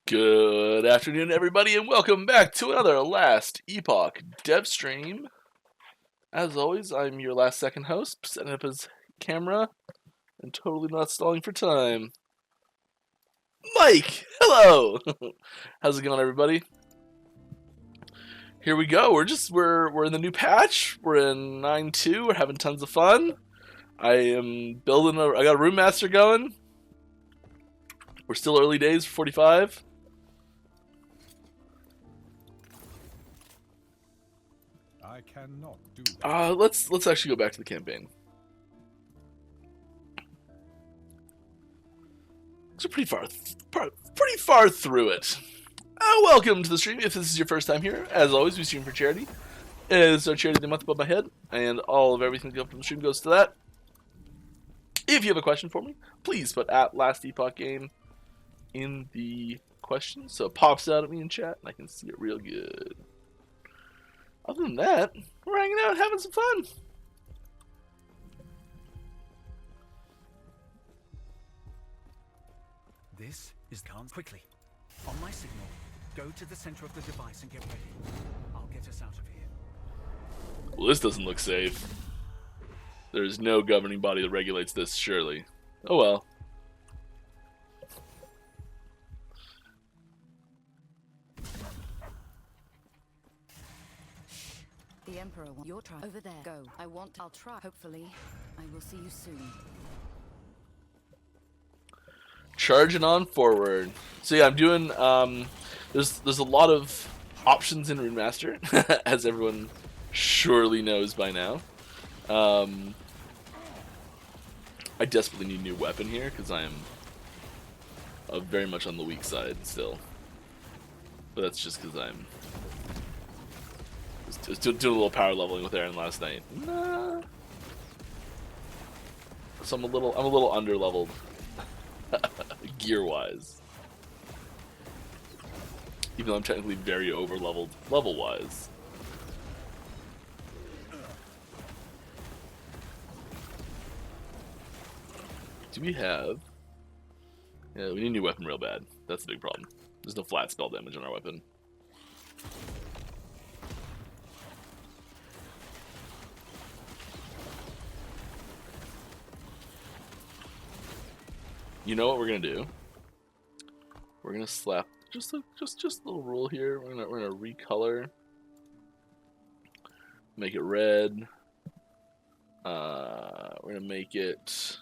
Good afternoon, everybody, and welcome back to another Last Epoch dev stream. As always, I'm your last second host, setting up his camera and totally not stalling for time. Mike, hello. How's it going, everybody? Here we go. We're in the new patch. We're in 9.2. We're having tons of fun. I got a room master going. We're still early days for 45. I cannot do let's actually go back to the campaign. So pretty far through it. Welcome to the stream. If this is your first time here, as always, we stream for charity. It's our charity of the month above my head, and all of everything that comes from the stream goes to that. If you have a question for me, please put at Last Epoch Game in the question, so it pops out at me in chat, and I can see it real good. Other than that, we're hanging out, having some fun. This is Khan. Quickly, on my signal, go to the center of the device and get ready. I'll get us out of here. Well, this doesn't look safe. There's no governing body that regulates this, surely. Oh well. The Emperor wants your try. Over there. Go. I'll try. Hopefully, I will see you soon. Charging on forward. So yeah, I'm doing, there's a lot of options in Rune Master, as everyone surely knows by now. I desperately need a new weapon here, because I am very much on the weak side still. But that's just because I'm just doing a little power leveling with Aaron last night. Nah. So I'm a little under leveled. Gear wise, even though I'm technically very over leveled level wise. Do we have? Yeah, we need a new weapon real bad. That's the big problem. There's no flat spell damage on our weapon. You know what we're gonna do? We're gonna slap just a little rule here. We're gonna recolor, make it red. We're gonna make it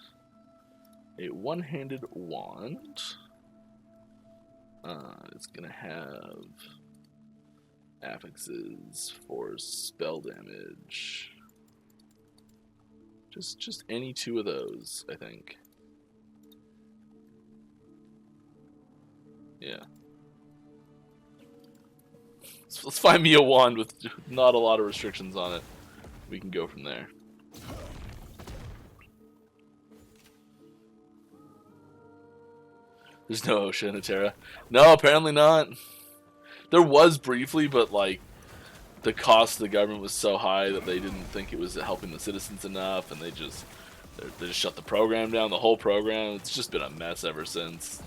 a one-handed wand. It's gonna have affixes for spell damage. Just any two of those, I think. Yeah. So let's find me a wand with not a lot of restrictions on it. We can go from there. There's no OSHA in Eterra. No, apparently not. There was briefly, but like the cost of the government was so high that they didn't think it was helping the citizens enough, and they just shut the program down, the whole program. It's just been a mess ever since.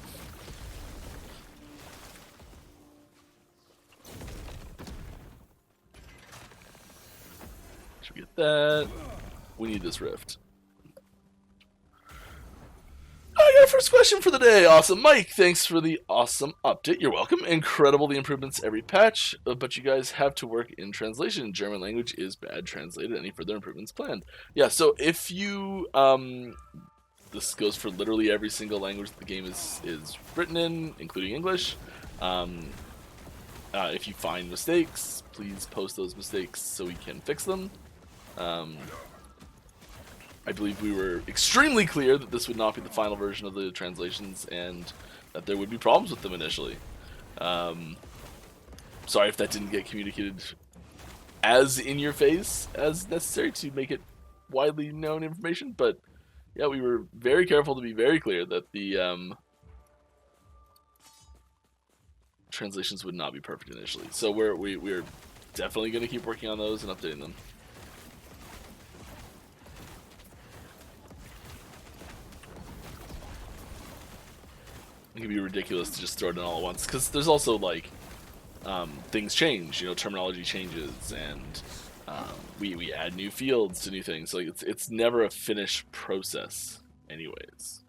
Get that. We need this rift. I got a first question for the day. Awesome. Mike, thanks for the awesome update. You're welcome. Incredible, the improvements every patch, but you guys have to work in translation. German language is bad translated. Any further improvements planned? Yeah, so if you, this goes for literally every single language that the game is written in, including English. If you find mistakes, please post those mistakes so we can fix them. I believe we were extremely clear that this would not be the final version of the translations and that there would be problems with them initially. Sorry if that didn't get communicated as in your face as necessary to make it widely known information, but yeah, we were very careful to be very clear that the translations would not be perfect initially. So we're definitely going to keep working on those and updating them. it'd be ridiculous to just throw it in all at once, because there's also like things change, you know, terminology changes, and we add new fields to new things. Like it's never a finished process, anyways.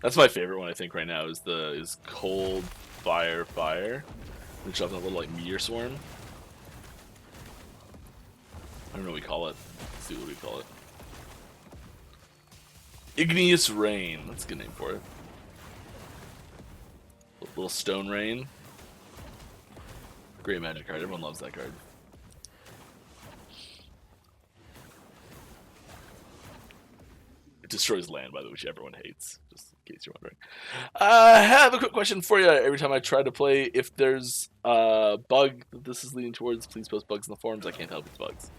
That's my favorite one, I think, right now is cold fire. Which is a little like meteor swarm. I don't know what we call it. Let's see what we call it. Igneous rain. That's a good name for it. Little stone rain. Great magic card. Everyone loves that card. It destroys land, by the way, which everyone hates, just in case you're wondering. I have a quick question for you. Every time I try to play, if there's a bug that this is leading towards, please post bugs in the forums. I can't help with bugs.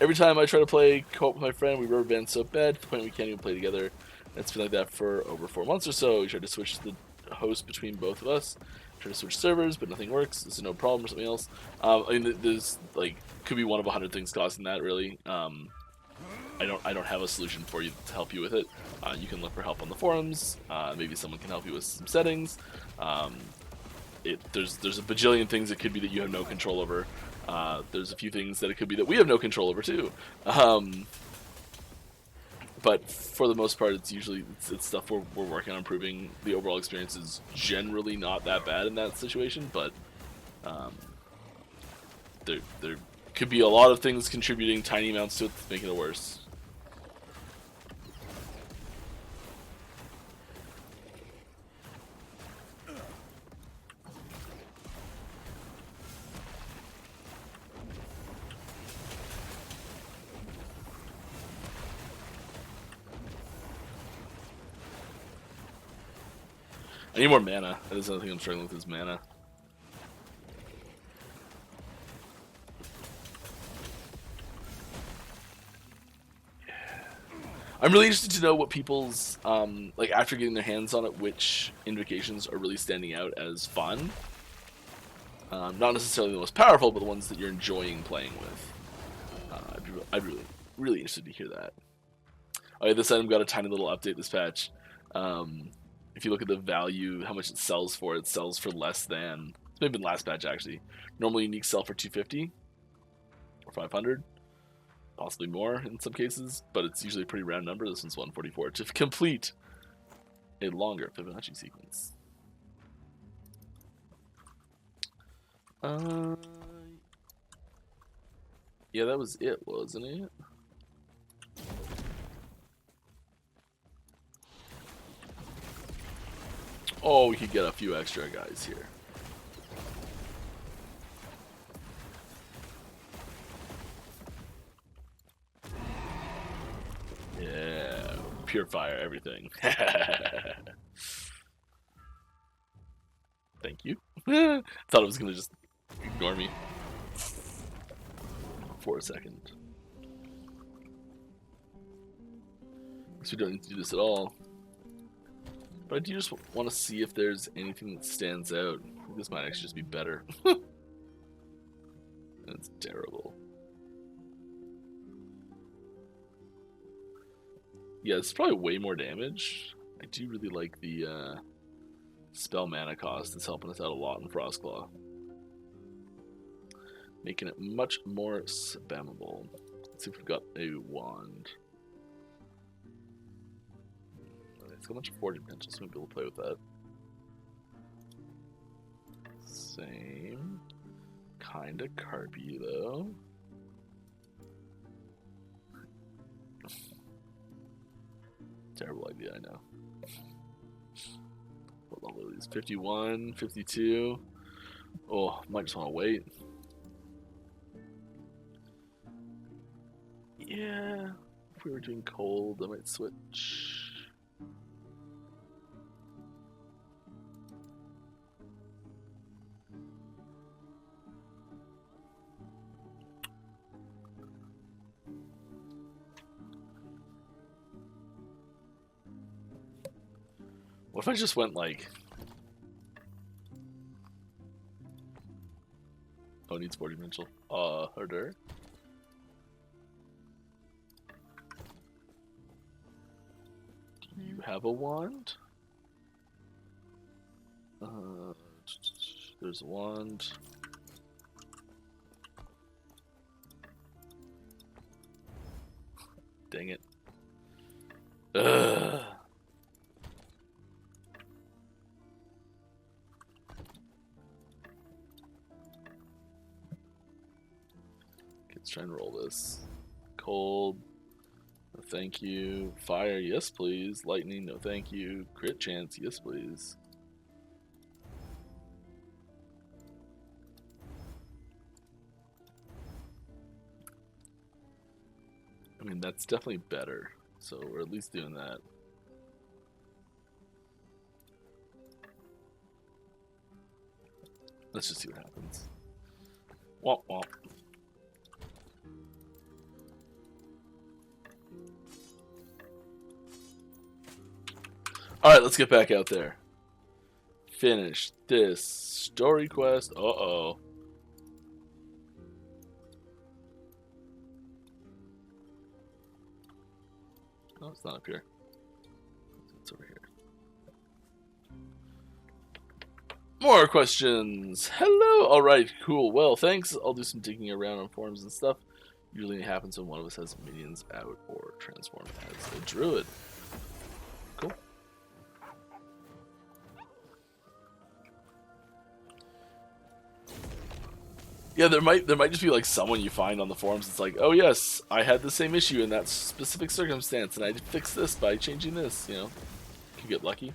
Every time I try to play co-op with my friend, we rubber band so bad to the point we can't even play together. It's been like that for over 4 months or so. We tried to switch the host between both of us. Try to switch servers, but nothing works. This is no problem or something else. I mean, there's like could be one of 100 things causing that, really. I don't have a solution for you to help you with it. You can look for help on the forums. Maybe someone can help you with some settings. There's a bajillion things it could be that you have no control over. There's a few things that it could be that we have no control over too. But for the most part, it's usually it's stuff we're working on improving. The overall experience is generally not that bad in that situation, but there could be a lot of things contributing tiny amounts to it, making it worse. I need more mana. That is another thing I'm struggling with, is mana. I'm really interested to know what people's, like, after getting their hands on it, which invocations are really standing out as fun. Not necessarily the most powerful, but the ones that you're enjoying playing with. I'd be really interested to hear that. Okay, this item got a tiny little update this patch. If you look at the value, how much it sells for less than, it's maybe in last patch actually. Normally unique sell for 250 or 500, possibly more in some cases, but it's usually a pretty round number. This one's 144 to complete a longer Fibonacci sequence. Yeah, that was it, wasn't it? Oh, we could get a few extra guys here. Yeah, pure fire, everything. Thank you. Thought it was gonna just ignore me for a second. So we don't need to do this at all. But I do just want to see if there's anything that stands out. This might actually just be better. That's terrible. Yeah, it's probably way more damage. I do really like the spell mana cost. It's helping us out a lot in Frostclaw. Making it much more spammable. Let's see if we've got a wand. It's got a bunch of forging potential, so maybe we'll play with that. Same. Kinda carpy though. Terrible idea, I know. What level are these? 51, 52. Oh, might just want to wait. Yeah, if we were doing cold, I might switch. What if I just went like... Oh, it needs 40 dimensional. Harder. Do you have a wand? There's a wand. Dang it. Ugh. Let's try and roll this. Cold. No thank you. Fire, yes please. Lightning, no thank you. Crit chance, yes please. I mean, that's definitely better. So we're at least doing that. Let's just see what happens. Womp womp. Alright, let's get back out there. Finish this story quest. Uh-oh. No, it's not up here. It's over here. More questions. Hello. All right. Cool. Well, thanks. I'll do some digging around on forums and stuff. Usually it happens when one of us has minions out or transform as a druid. Cool. Yeah, there might just be like someone you find on the forums. It's like, oh yes, I had the same issue in that specific circumstance, and I fixed this by changing this. You know, could get lucky.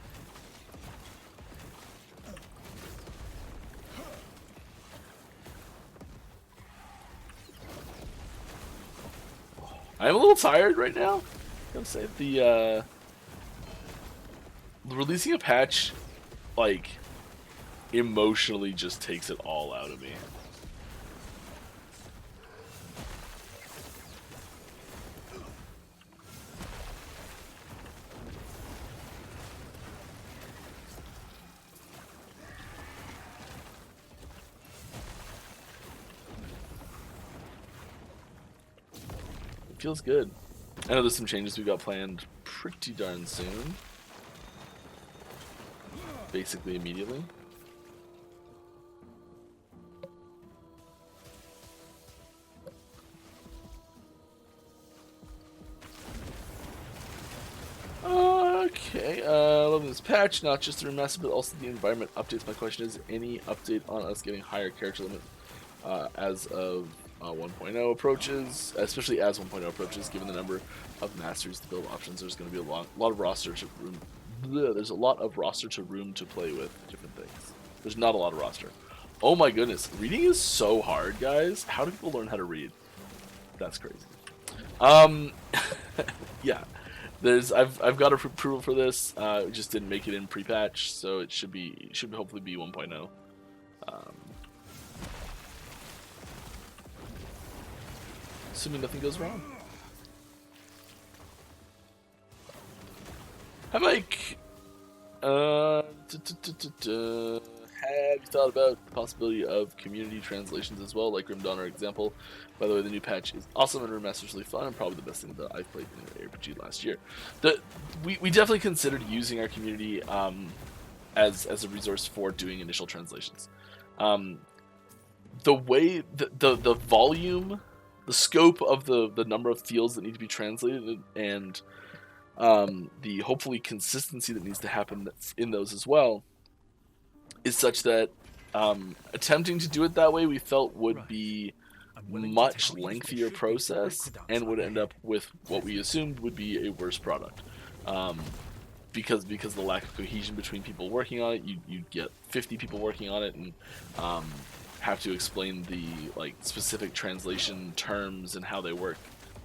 I'm a little tired right now. I gotta say the releasing a patch, like, emotionally just takes it all out of me. Feels good. I know there's some changes we got planned pretty darn soon. Basically immediately. Okay, loving this patch, not just the remaster, but also the environment updates. My question is, any update on us getting higher character limit as of 1.0 approaches, especially as 1.0 approaches, given the number of Masteries to build options, there's going to be a lot of roster to room. There's a lot of roster to room to play with different things. There's not a lot of roster. Oh my goodness, reading is so hard, guys. How do people learn how to read? That's crazy. Yeah, I've got approval for this. We just didn't make it in pre-patch, so it should hopefully be 1.0. Assuming nothing goes wrong. Hi, Mike. Have you thought about the possibility of community translations as well, like Grim Dawn example? By the way, the new patch is awesome and remaster's really fun and probably the best thing that I've played in an RPG last year. We definitely considered using our community as a resource for doing initial translations. The way the volume, the scope of the number of fields that need to be translated, and the hopefully consistency that needs to happen in those as well, is such that attempting to do it that way we felt would be much lengthier process and would end up with what we assumed would be a worse product. Because the lack of cohesion between people working on it, you get 50 people working on it and have to explain the specific translation terms and how they work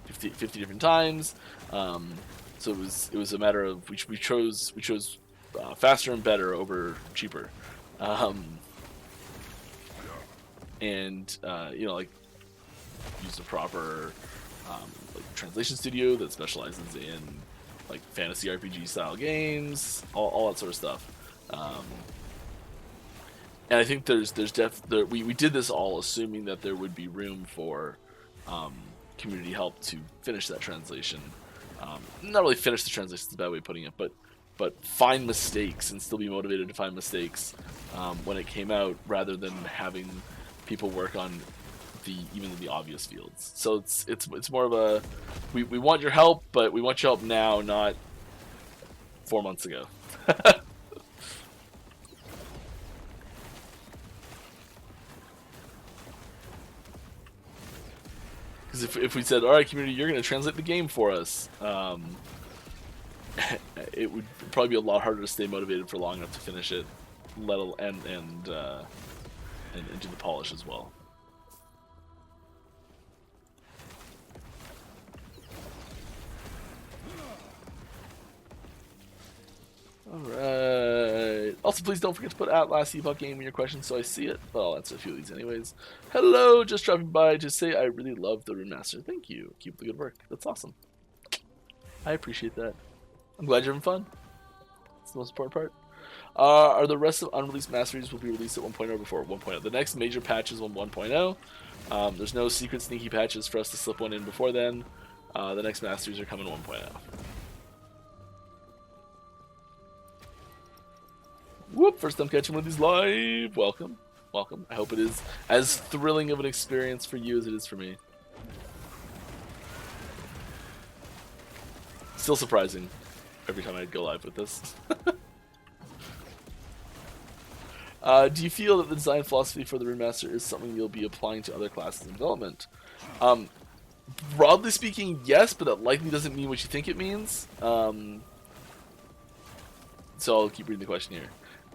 50 different times. So it was a matter of we chose faster and better over cheaper, and use a proper translation studio that specializes in like fantasy RPG style games, all that sort of stuff. And I think we did this all assuming that there would be room for community help to finish that translation. Not really finish the translation, is a bad way of putting it, but find mistakes and still be motivated to find mistakes when it came out, rather than having people work on even the obvious fields. So it's more of a we want your help, but we want your help now, not 4 months ago. Because if we said, all right, community, you're going to translate the game for us, it would probably be a lot harder to stay motivated for long enough to finish it, and do the polish as well. Alright. Also, please don't forget to put at Last Epoch game in your questions so I see it. But I'll answer a few of these anyways. Hello, just dropping by to say I really love the remaster. Thank you. Keep up the good work. That's awesome. I appreciate that. I'm glad you're having fun. That's the most important part. Are the rest of unreleased Masteries will be released at 1.0 before 1.0? The next major patch is on 1.0. There's no secret sneaky patches for us to slip one in before then. The next Masteries are coming 1.0. Whoop! First time catching one of these live. Welcome, welcome. I hope it is as thrilling of an experience for you as it is for me. Still surprising every time I go live with this. Do you feel that the design philosophy for the remaster is something you'll be applying to other classes in development? Broadly speaking, yes, but that likely doesn't mean what you think it means. So I'll keep reading the question here.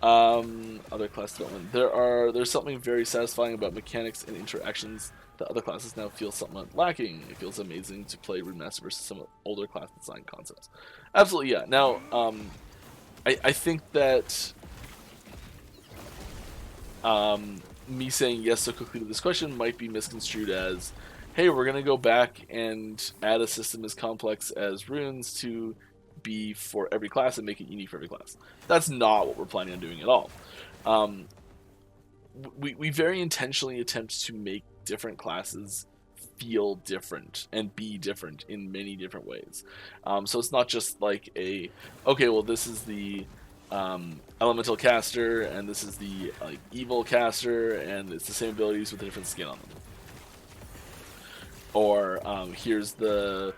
Other class development. There's something very satisfying about mechanics and interactions that other classes now feel somewhat lacking. It feels amazing to play remaster versus some older class design concepts. Absolutely, yeah. Now, I think that me saying yes so quickly to this question might be misconstrued as, hey, we're gonna go back and add a system as complex as runes to be for every class and make it unique for every class. That's not what we're planning on doing at all. We very intentionally attempt to make different classes feel different and be different in many different ways. So it's not just like okay, well, this is the elemental caster and this is the evil caster, and it's the same abilities with a different skin on them. Or here's the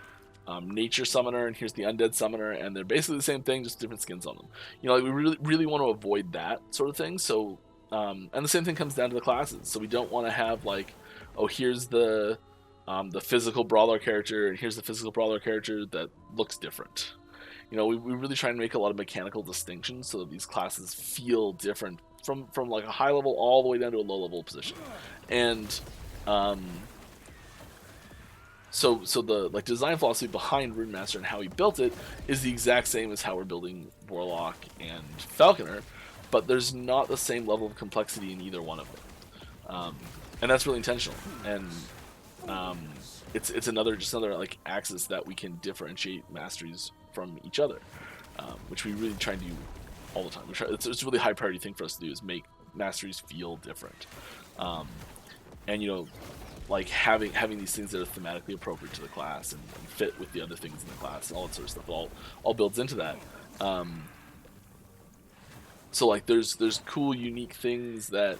nature summoner and here's the undead summoner, and they're basically the same thing, just different skins on them. You know, like, we really want to avoid that sort of thing. So and the same thing comes down to the classes. So we don't want to have like, oh, here's the physical brawler character and here's the physical brawler character that looks different. You know, we really try and make a lot of mechanical distinctions so that these classes feel different from like a high level all the way down to a low level position. And so the design philosophy behind Runemaster and how we built it is the exact same as how we're building Warlock and Falconer, but there's not the same level of complexity in either one of them, and that's really intentional. And it's another like axis that we can differentiate Masteries from each other, which we really try and do all the time. It's a really high priority thing for us to do, is make Masteries feel different, and you know, like having these things that are thematically appropriate to the class and fit with the other things in the class and all that sort of stuff all builds into that. So like there's cool unique things that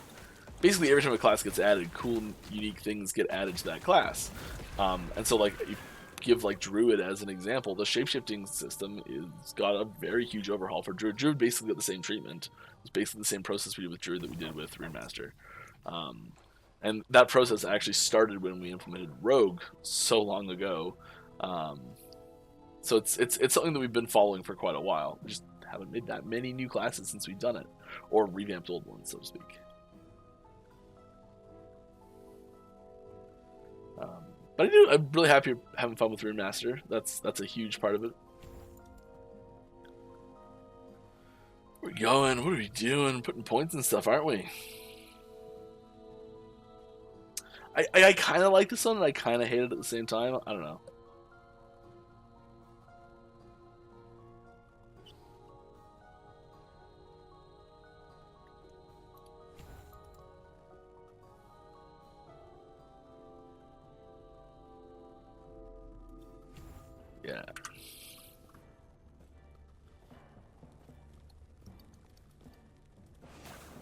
basically every time a class gets added, cool unique things get added to that class. And so like you give like Druid as an example, the shapeshifting system is got a very huge overhaul for Druid. Druid basically got the same treatment. It's basically the same process we did with Druid that we did with Runemaster. And that process actually started when we implemented Rogue so long ago. So it's something that we've been following for quite a while. We just haven't made that many new classes since we've done it, or revamped old ones, so to speak. But I'm really happy you're having fun with Runemaster. That's a huge part of it. We're going. What are we doing? Putting points and stuff, aren't we? I kind of like this one, and I kind of hate it at the same time. I don't know.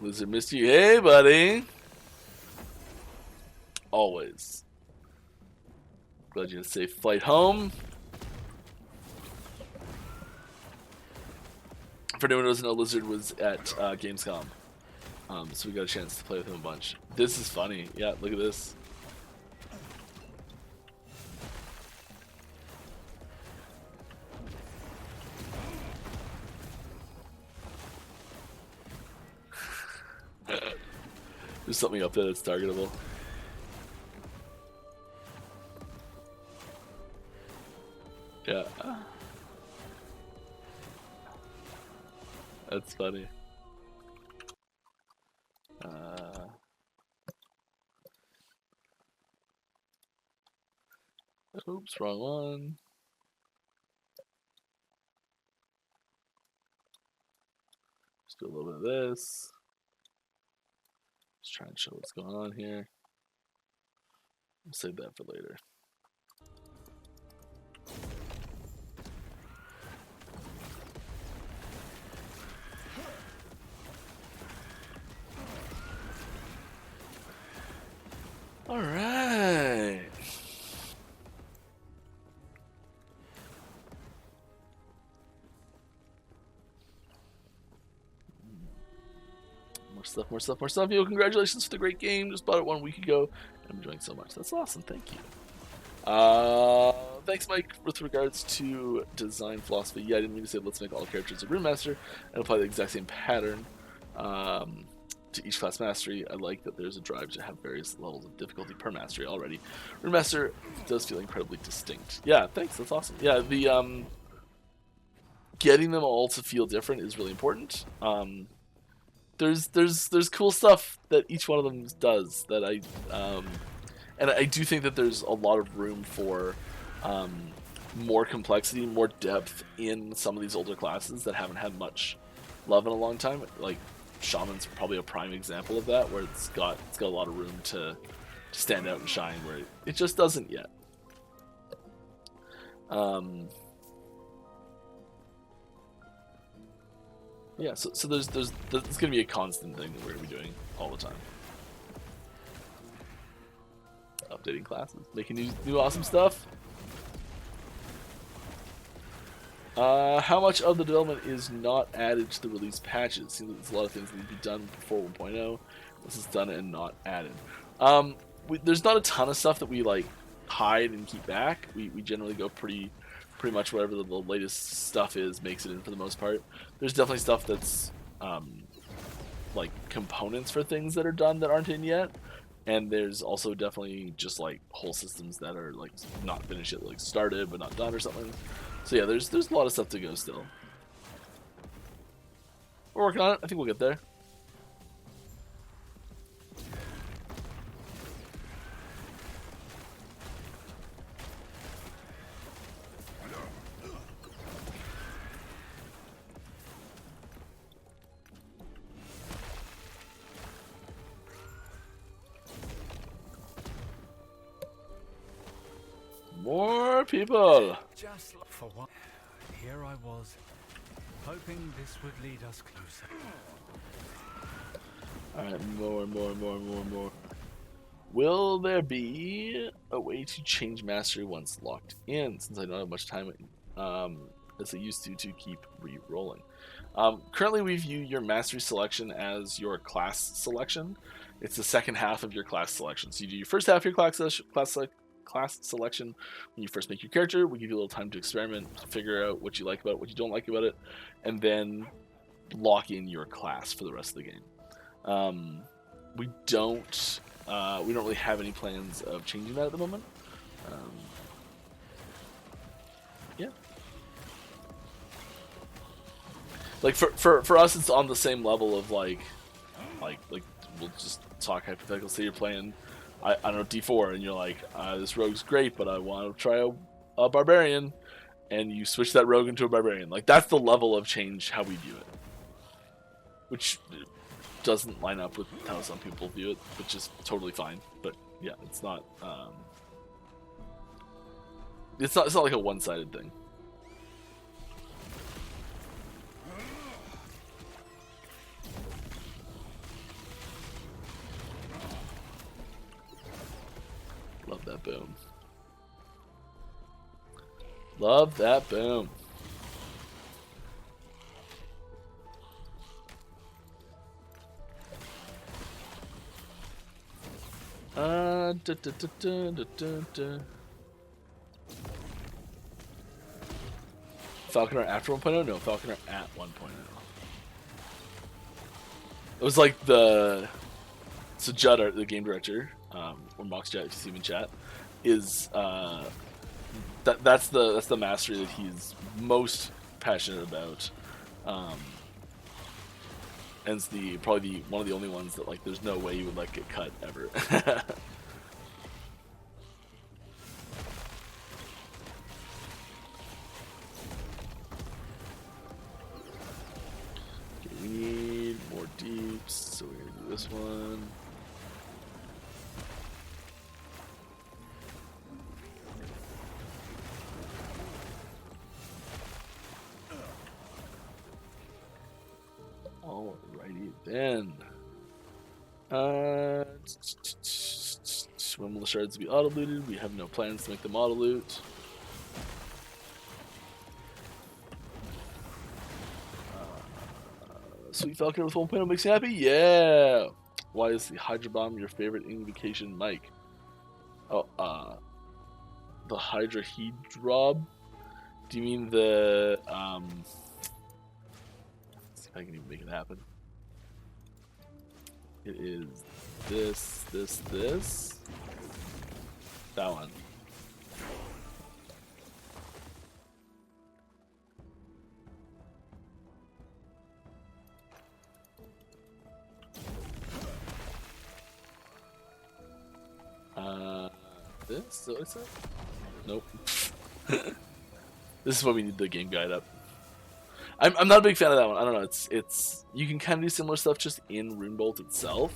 Lizard missed you. Hey, buddy. Always. Glad you had a safe flight home. For anyone who doesn't know, Lizard was at Gamescom. So we got a chance to play with him a bunch. This is funny. Yeah, look at this. There's something up there that's targetable. Yeah. That's funny. Oops, wrong one. Just do a little bit of this. Just try and show what's going on here. We'll save that for later. All right. More stuff. Yo, congratulations for the great game. Just bought it 1 week ago. I'm enjoying so much. That's awesome. Thank you. Thanks, Mike. With regards to design philosophy, yeah, I didn't mean to say let's make all characters a Runemaster and apply the exact same pattern to each class mastery. I like that there's a drive to have various levels of difficulty per mastery already. Runemaster does feel incredibly distinct. Yeah, thanks. That's awesome. Yeah, the getting them all to feel different is really important. There's cool stuff that each one of them does that and I do think that there's a lot of room for more complexity, more depth in some of these older classes that haven't had much love in a long time. Like Shaman's probably a prime example of that, where it's got a lot of room to stand out and shine, where it just doesn't yet. Yeah, so there's gonna be a constant thing that we're gonna be doing all the time. Updating classes, making new awesome stuff. How much of the development is not added to the release patches? Seems like there's a lot of things that need to be done before 1.0. This is done and not added. There's not a ton of stuff that we like hide and keep back. We generally go pretty much whatever the latest stuff is makes it in for the most part. There's definitely stuff that's like components for things that are done that aren't in yet, and there's also definitely just like whole systems that are like not finished yet, like started but not done or something. So yeah, there's a lot of stuff to go still. We're working on it. I think we'll get there. More people. Just for one. Here I was, hoping this would lead us closer. Alright, more. Will there be a way to change mastery once locked in, since I don't have much time as I used to keep re-rolling? Currently we view your mastery selection as your class selection. It's the second half of your class selection. So you do your first half of your class selection when you first make your character. We give you a little time to experiment, figure out what you like about it, what you don't like about it, and then lock in your class for the rest of the game. We don't really have any plans of changing that at the moment. Yeah. Like for us, it's on the same level of like we'll just talk hypothetical. Say you're playing, I don't know, D4, and you're like, this rogue's great, but I want to try a barbarian, and you switch that rogue into a barbarian. Like, that's the level of change how we view it, which doesn't line up with how some people view it, which is totally fine. But yeah, it's not like a one-sided thing. boom. Love that boom. Falconer after 1.0? No, Falconer at 1.0. It was like the... So Judd, the game director, or Mox Jet, if you see him in chat, is... that's the mastery that he's most passionate about. And it's probably one of the only ones that, like, there's no way you would let get cut ever. Okay, we need more deeps, so we're gonna do this one. Alrighty then. When will the shards be auto-looted? We have no plans to make them auto-loot. Sweet Falconer with 1.0 makes you happy? Yeah! Why is the Hydra Bomb your favorite invocation mic? Oh, the Hydra Hedrob? Do you mean the, let's see if I can even make it happen. It is this. That one. This? So what's that? Nope. This is what we need the game guide up. I'm not a big fan of that one. I don't know. It's you can kind of do similar stuff just in Runebolt itself.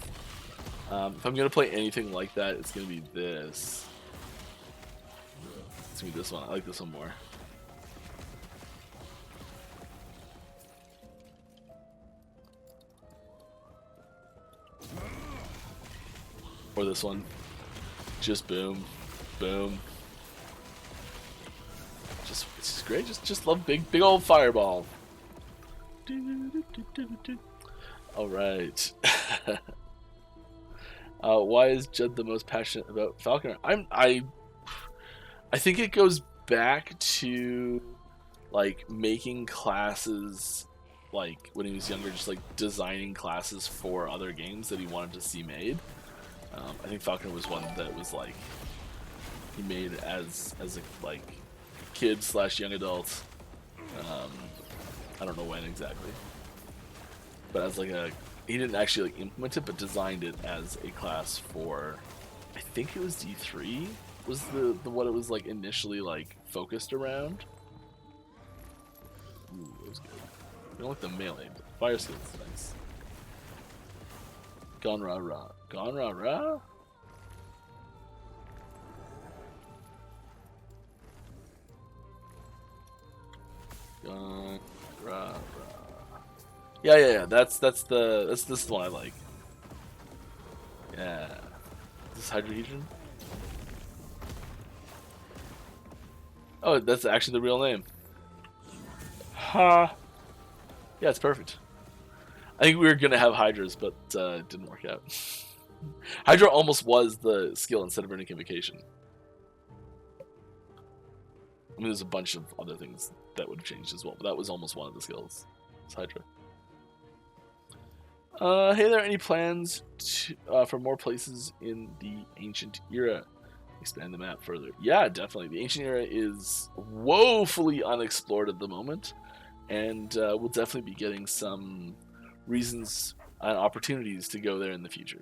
If I'm gonna play anything like that, it's gonna be this. It's gonna be this one. I like this one more. Or this one. Just boom, boom. It's just great. Just love big old fireball. All right. Why is Judd the most passionate about Falconer? I think it goes back to like making classes, like when he was younger, just like designing classes for other games that he wanted to see made. I think Falconer was one that was like he made as a like kid / young adult. I don't know when exactly, but as like he didn't actually like implement it, but designed it as a class for, I think it was D3 was the what it was like initially like focused around. Ooh, that was good. I don't like the melee, but fire skills is nice. Gone rah rah. Gone rah rah? Gone rah rah. Yeah. That's this is the one I like. Yeah. Is this Hydrohedron? Oh, that's actually the real name. Ha. Yeah, it's perfect. I think we were gonna have Hydras, but it didn't work out. Hydra almost was the skill instead of Runic Invocation. I mean, there's a bunch of other things that would have changed as well, but that was almost one of the skills. It's Hydra. Hey there, any plans for more places in the Ancient Era? Expand the map further. Yeah, definitely. The Ancient Era is woefully unexplored at the moment, and we'll definitely be getting some reasons and opportunities to go there in the future.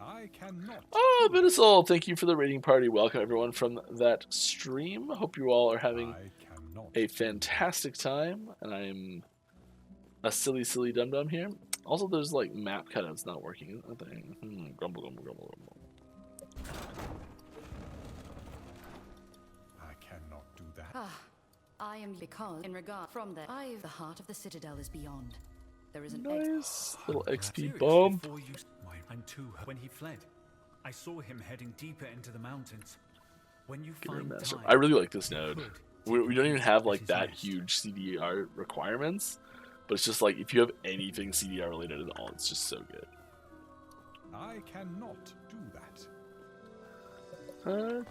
I cannot. Oh, Pinnacle, thank you for the raiding party. Welcome everyone from that stream. Hope you all are having a fantastic time, and I'm a silly dum-dum here. Also, there's like map cutouts not working. Grumble, grumble, grumble, grumble. I cannot do that. I am because in regard from the eye of the heart of the citadel is beyond. There is an Nice little XP Serious, bump. before you... And two, when he fled, I saw him heading deeper into the mountains. When you find Master. time, I really like this node. could We don't even have like his that nest. huge CDR requirements, but it's just like if you have anything CDR related at all, it's just so good. I cannot do that.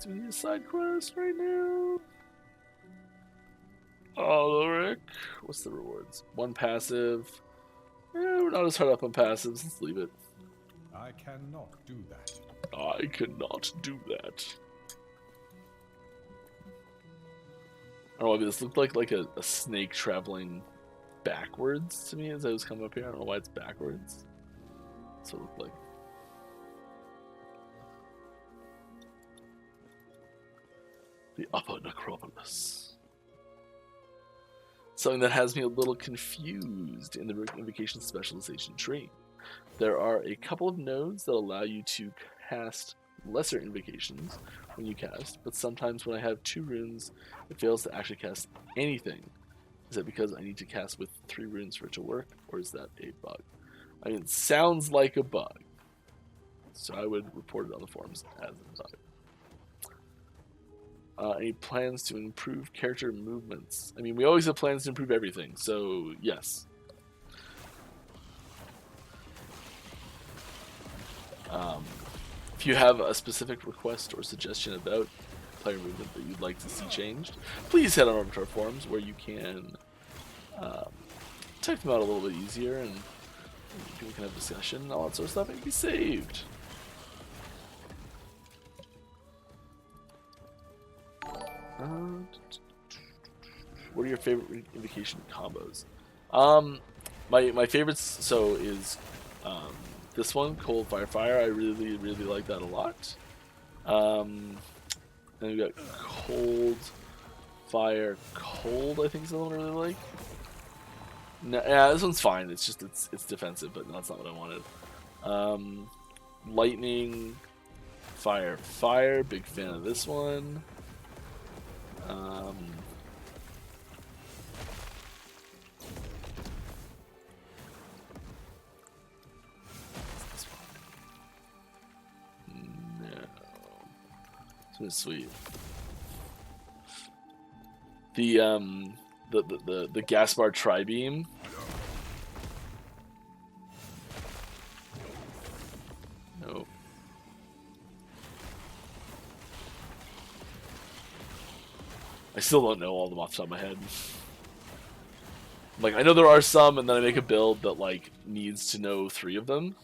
Do we need a side quest right now? Ulrich. What's the rewards? 1 passive. We're not as hard up on passives. Let's leave it. I cannot do that. I cannot do that. I don't know why this looked like a snake traveling backwards to me as I was coming up here. I don't know why it's backwards. That's what it looked like. The Upper Necropolis. Something that has me a little confused in the invocation specialization tree. There are a couple of nodes that allow you to cast lesser invocations when you cast, but sometimes when I have 2 runes, it fails to actually cast anything. Is that because I need to cast with 3 runes for it to work, or is that a bug? I mean, it sounds like a bug, so I would report it on the forums as a bug. Any plans to improve character movements? I mean, we always have plans to improve everything, so yes. If you have a specific request or suggestion about player movement that you'd like to see changed, please head on over to our forums where you can type them out a little bit easier and we can have discussion and all that sort of stuff and be saved. What are your favorite invocation combos? My favorites is this one, Cold Fire Fire. I really like that a lot. Then we got Cold Fire Cold. I think is the one I really like. No, yeah, this one's fine. It's just it's defensive, but that's not what I wanted. Lightning Fire Fire. Big fan of this one. No, it's sweet. The Gaspar Tri-Beam. No. I still don't know all of them off the top of my head. Like, I know there are some, and then I make a build that, like, needs to know 3 of them.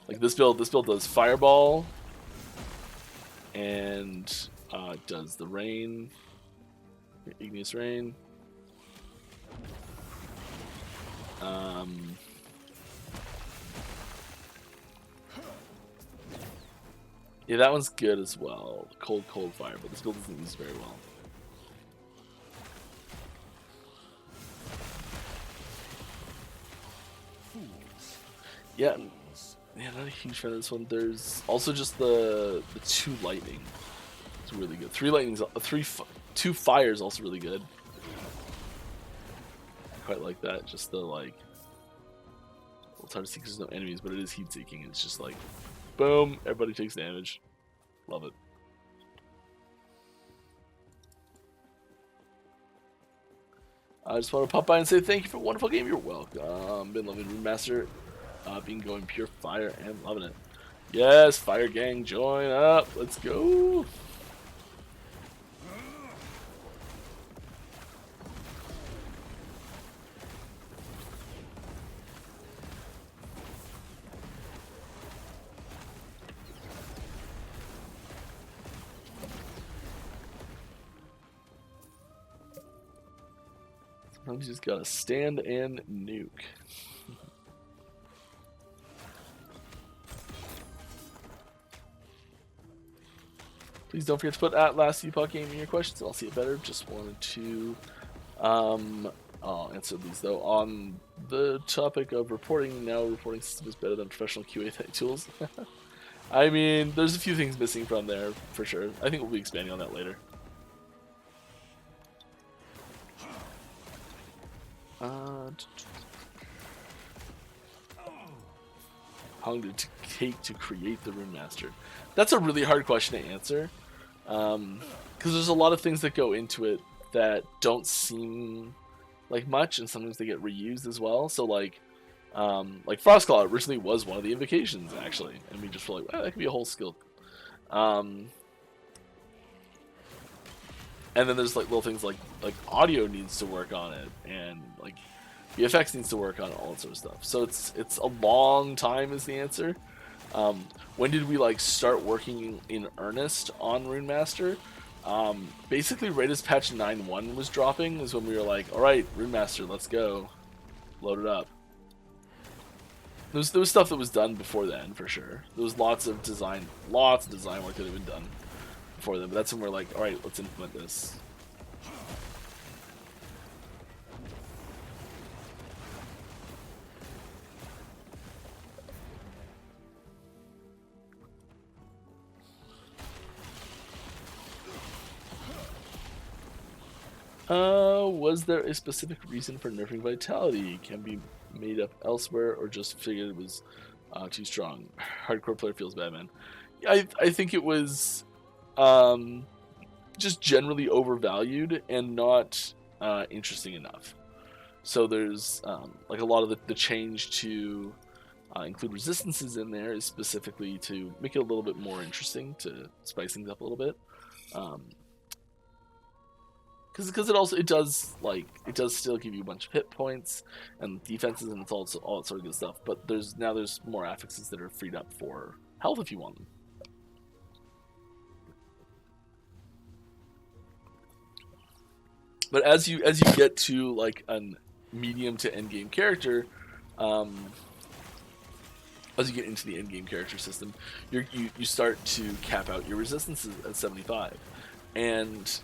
Like, this build does Fireball, and does the Rain, Igneous Rain. Yeah, that one's good as well. Cold Fire, but this build doesn't use very well. Yeah, not a huge fan of this one. There's also just the 2 lightning. It's really good. 3 lightnings, 2 fires also really good. I quite like that. Just the like. Well, it's hard to see because there's no enemies, but it is heat seeking. It's just like, boom, everybody takes damage. Love it. I just want to pop by and say thank you for a wonderful game. You're welcome. Been loving Remaster. Been going pure fire and loving it. Yes, Fire Gang, join up. Let's go. Sometimes you just gotta stand and nuke. Please don't forget to put at Last Epoch Game in your questions. I'll see it better. Just wanted to I'll answer these though. On the topic of reporting, now reporting system is better than professional QA tools. I mean, there's a few things missing from there for sure. I think we'll be expanding on that later. How long did it take to create the Rune Master? That's a really hard question to answer, because there's a lot of things that go into it that don't seem like much, and sometimes they get reused as well. So like Frostclaw originally was one of the invocations actually, and we just were like, that could be a whole skill. And then there's like little things like audio needs to work on it, and like VFX needs to work on it, all that sort of stuff. So it's a long time is the answer. When did we like start working in earnest on Rune Master? Basically right as patch 9.1 was dropping is when we were like, all right, Rune Master, let's go, load it up. There was stuff that was done before then for sure. There was lots of design work that had been done before then, but that's when we're like, all right, let's implement this. Was there a specific reason for nerfing Vitality? Can be made up elsewhere, or just figured it was too strong? Hardcore player feels bad, man. I think it was just generally overvalued and not interesting enough. So there's like a lot of the change to include resistances in there is specifically to make it a little bit more interesting, to spice things up a little bit. Because it does still give you a bunch of hit points and defenses, and it's also all that sort of good stuff. But there's more affixes that are freed up for health if you want them. But as you get to like a medium to end game character, as you get into the end game character system, you start to cap out your resistances at 75, and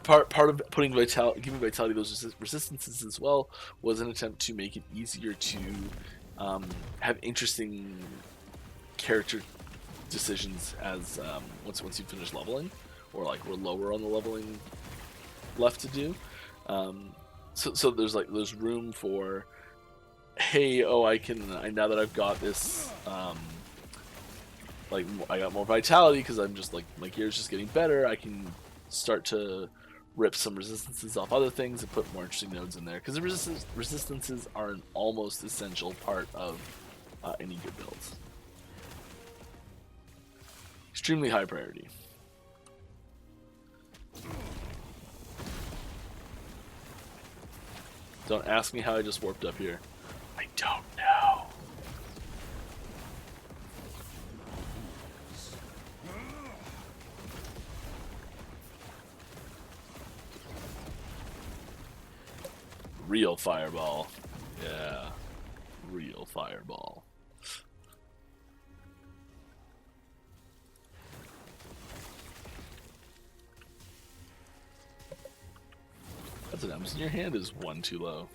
part of putting giving Vitality those resistances as well was an attempt to make it easier to have interesting character decisions as once you finish leveling, or like we're lower on the leveling left to do. So there's room for, hey, now that I've got this, like I got more Vitality because I'm just like my gear's just getting better, I can start to rip some resistances off other things and put more interesting nodes in there, because the resistances are an almost essential part of any good builds. Extremely high priority. Don't ask me how I just warped up here. I don't know. Real fireball. Yeah. Real fireball. That's what happens when your hand is one too low.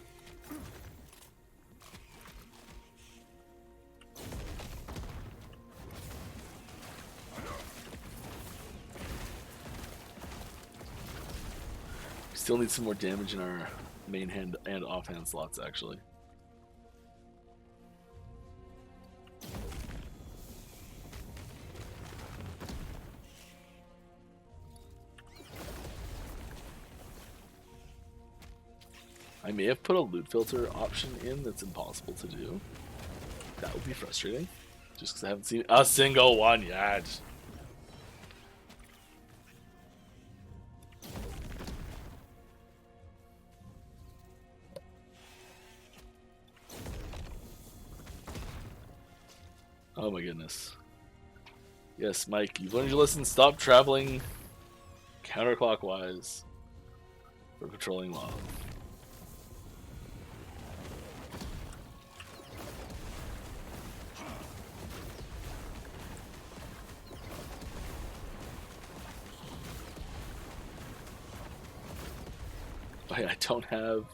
We still need some more damage in our main hand and offhand slots, actually. I may have put a loot filter option in that's impossible to do. That would be frustrating, just because I haven't seen a single one yet. Oh my goodness. Yes, Mike, you've learned your lesson. Stop traveling counterclockwise for controlling lava. I don't have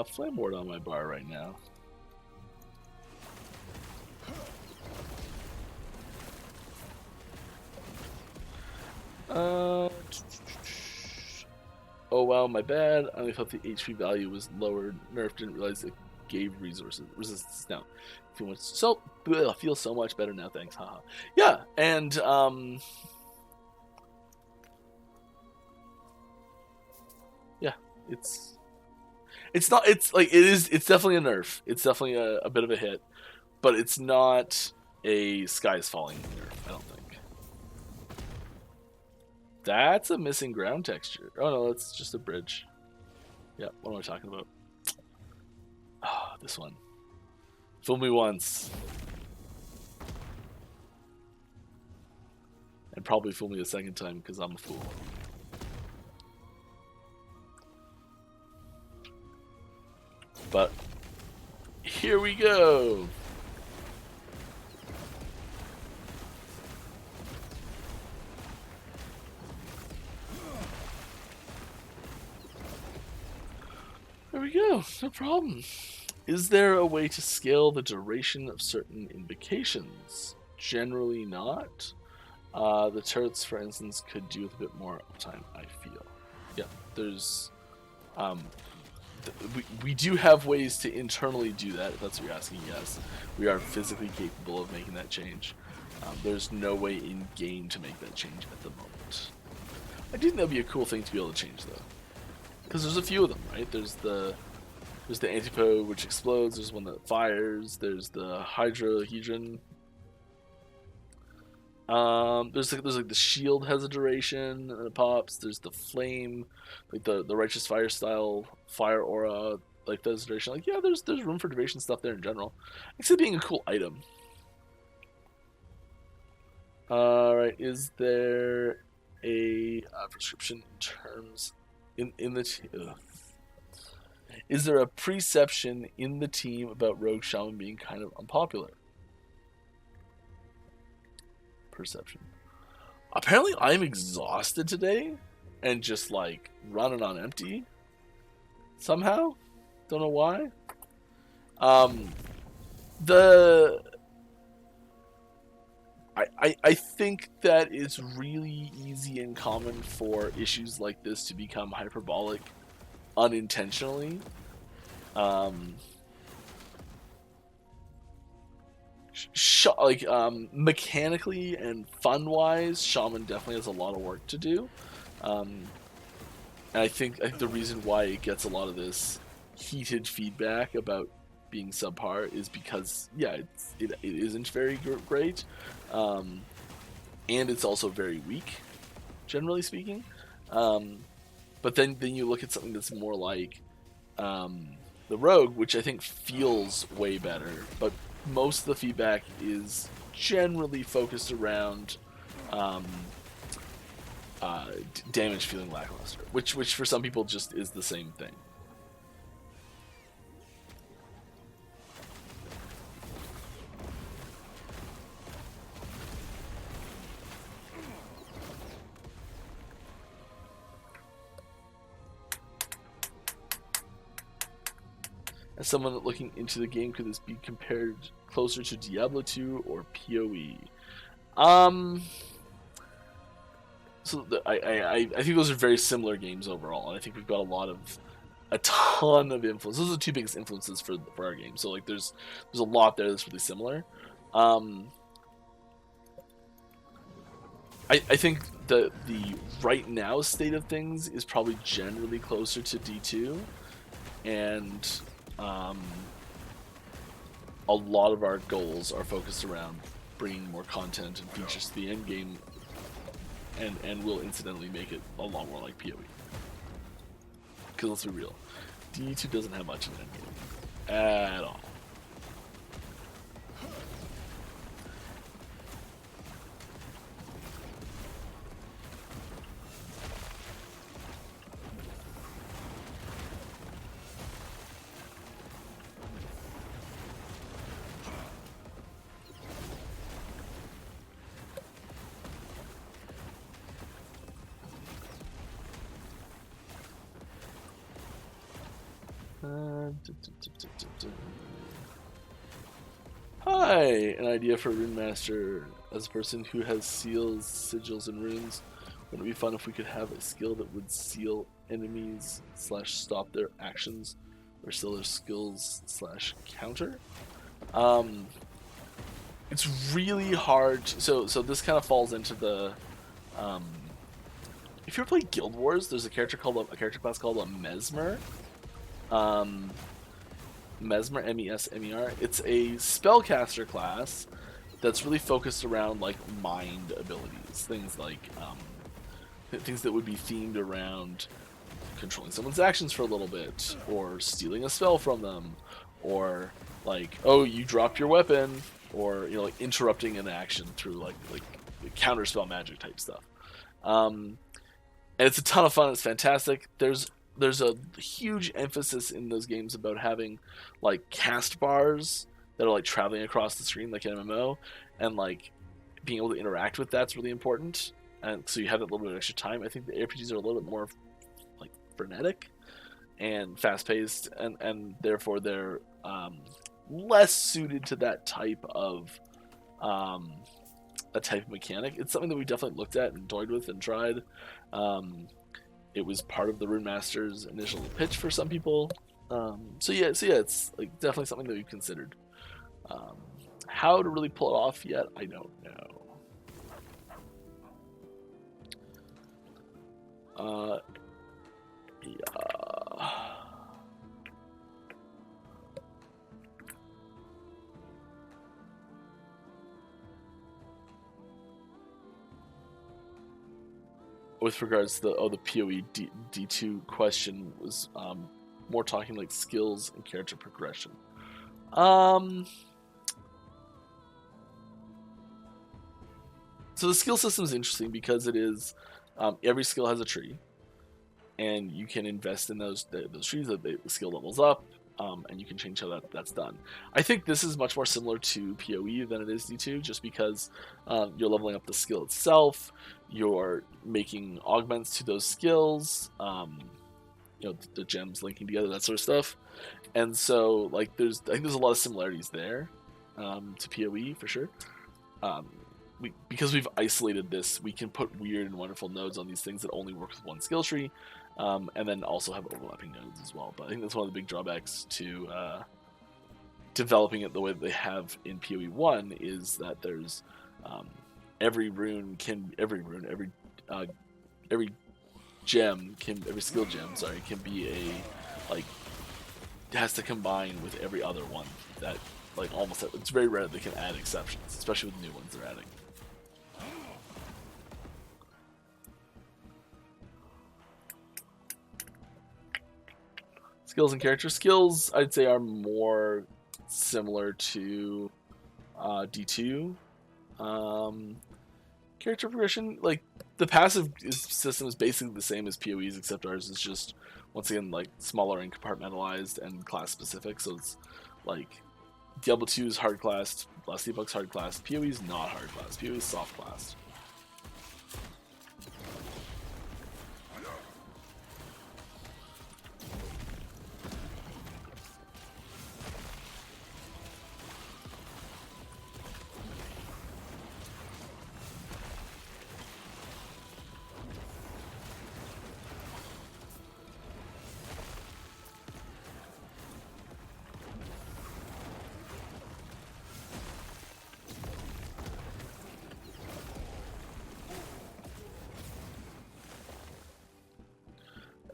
Flame Ward on my bar right now. Oh wow, my bad. I only thought the HP value was lowered. Nerf didn't realize it gave resources resistance now. Feel so much better now. Thanks. Haha. Yeah, and yeah, it's not. It's like it is. It's definitely a nerf. It's definitely a bit of a hit, but it's not a skies falling nerf. I don't think. That's a missing ground texture. Oh no, that's just a bridge. Yeah, what am I talking about? Ah, this one. Fool me once. And probably fool me a second time because I'm a fool. But here we go. There we go, no problem. Is there a way to scale the duration of certain invocations? Generally not. The turrets, for instance, could do with a bit more uptime, I feel. Yeah, there's... we do have ways to internally do that, if that's what you're asking, yes. We are physically capable of making that change. There's no way in-game to make that change at the moment. I do think that would be a cool thing to be able to change, though. Because there's a few of them, right? There's the antipode, which explodes. There's one that fires. There's the hydrohedron. There's like the shield has a duration and it pops. There's the flame, like the righteous fire style fire aura, like there's duration. Like yeah, there's room for duration stuff there in general. Except being a cool item. Alright, is there a prescription in terms in the is there a perception in the team about Rogue Shaman being kind of unpopular? Perception. Apparently I'm exhausted today and just like running on empty somehow. Don't know why. I think that it's really easy and common for issues like this to become hyperbolic unintentionally. Mechanically and fun-wise, Shaman definitely has a lot of work to do. And I think the reason why it gets a lot of this heated feedback about being subpar is because, yeah, it isn't very great. And it's also very weak, generally speaking. But then you look at something that's more like the Rogue, which I think feels way better, but most of the feedback is generally focused around damage feeling lackluster, which for some people just is the same thing. As someone looking into the game, could this be compared closer to Diablo 2 or PoE? I think those are very similar games overall, and I think we've got a ton of influence. Those are the two biggest influences for our game. So like, there's a lot there that's really similar. I think the right now state of things is probably generally closer to D2, and a lot of our goals are focused around bringing more content and features to the end game, and will incidentally make it a lot more like PoE. Because let's be real, D2 doesn't have much in the end game at all. Hi! An idea for a rune master. As a person who has seals, sigils, and runes, wouldn't it be fun if we could have a skill that would seal enemies / stop their actions Restiller skills / counter. It's really hard. So this kind of falls into the. If you ever played Guild Wars, there's a character class called a Mesmer. Mesmer, MESMER. It's a spellcaster class that's really focused around like mind abilities, things like things that would be themed around controlling someone's actions for a little bit, or stealing a spell from them, or like, oh, you dropped your weapon, or like interrupting an action through like counterspell magic type stuff. And it's a ton of fun. It's fantastic. There's a huge emphasis in those games about having like cast bars that are like traveling across the screen like an MMO, and like being able to interact with that's really important. And so you have that little bit of extra time. I think the RPGs are a little bit more like frenetic and fast paced, and therefore they're less suited to that type of mechanic. It's something that we definitely looked at and toyed with and tried. It was part of the Rune Master's initial pitch for some people. So yeah, it's like definitely something that we've considered. How to really pull it off yet, I don't know. Yeah. With regards to the PoE D2 question was more talking like skills and character progression. So the skill system is interesting because it is every skill has a tree, and you can invest in those trees. The skill levels up, and you can change how that's done. I think this is much more similar to PoE than it is D2, just because you're leveling up the skill itself, you're making augments to those skills, the gems linking together, that sort of stuff. And so, like, I think there's a lot of similarities there to PoE for sure. Because we've isolated this, we can put weird and wonderful nodes on these things that only work with one skill tree, and then also have overlapping nodes as well. But I think that's one of the big drawbacks to developing it the way that they have in PoE 1 is that there's every skill gem, can be has to combine with every other one. That it's very rare that they can add exceptions, especially with the new ones they're adding. Skills and character skills, I'd say, are more similar to D2. Character progression, like the passive system is basically the same as PoE's, except ours is just once again like smaller and compartmentalized and class specific. So it's like Diablo 2 is hard classed, Last Epoch's hard classed, PoE is not hard classed, PoE is soft classed.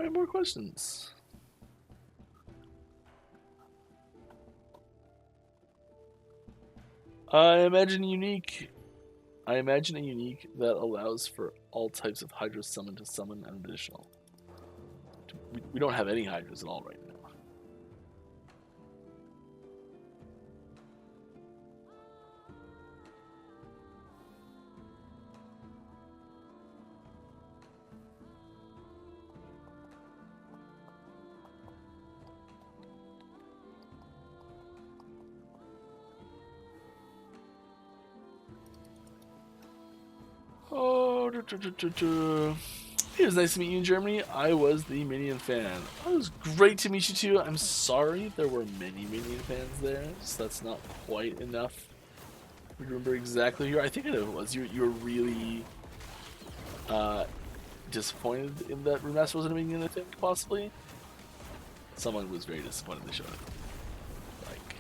Alright, more questions. I imagine a unique that allows for all types of Hydras summoned to summon an additional. We don't have any Hydras at all right now. It was nice to meet you in Germany. I was the Minion fan. It was great to meet you too. I'm sorry there were many Minion fans there, so that's not quite enough. I remember exactly who. I think I know who it was. You were really disappointed in that Rune Master wasn't a Minion, I think, possibly. Someone was very disappointed they showed it. Like,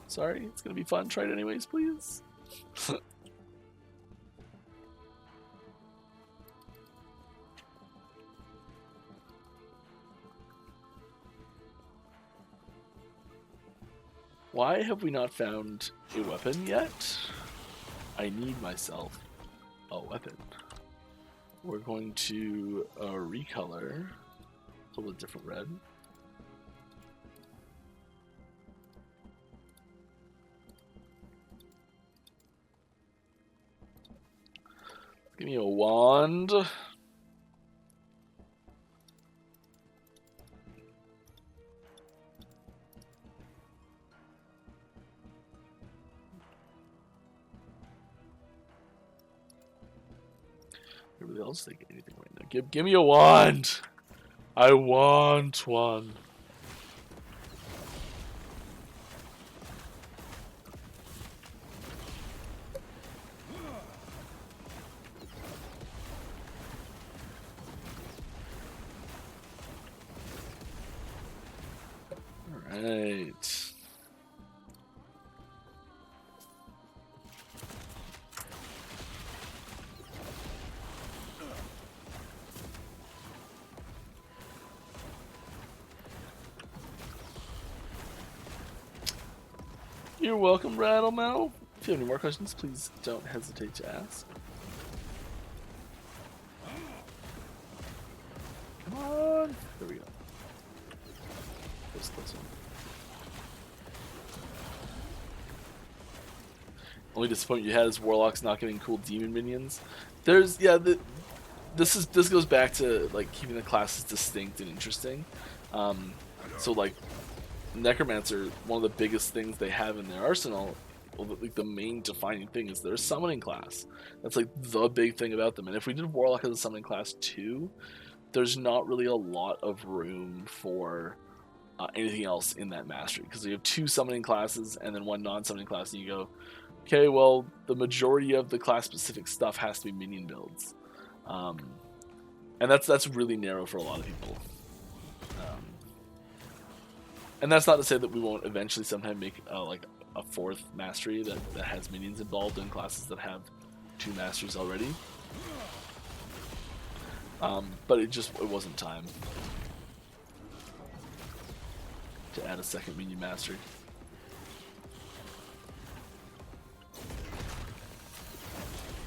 sorry, it's gonna be fun. Try it anyways, please. Why have we not found a weapon yet? I need myself a weapon. We're going to recolor a little different red. Give me a wand. Everybody else take anything right now. Give me a wand. I want one. All right. You're welcome, Rattlemel. If you have any more questions, please don't hesitate to ask. Come on. There we go. This one. Only disappointment you had is Warlock's not getting cool demon minions. There's this goes back to like keeping the classes distinct and interesting. So like Necromancer, one of the biggest things they have in their arsenal, well, like the main defining thing is their summoning class. That's like the big thing about them. And if we did Warlock as a summoning class too, there's not really a lot of room for anything else in that mastery, because you have 2 summoning classes and then 1 non-summoning class, and you go, okay, well, the majority of the class-specific stuff has to be minion builds, and that's really narrow for a lot of people. And that's not to say that we won't eventually sometime make like a 4th mastery that has minions involved in classes that have 2 masteries already. But it wasn't time to add a 2nd minion mastery.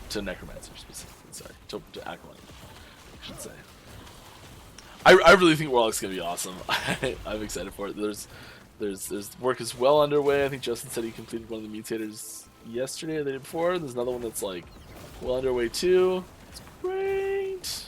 To Necromancer specifically, sorry. To Acolyte, I should say. I really think Warlock's gonna be awesome. I'm excited for it. There's work is well underway. I think Justin said he completed one of the mutators yesterday or the day before. There's another one that's like well underway too. It's great.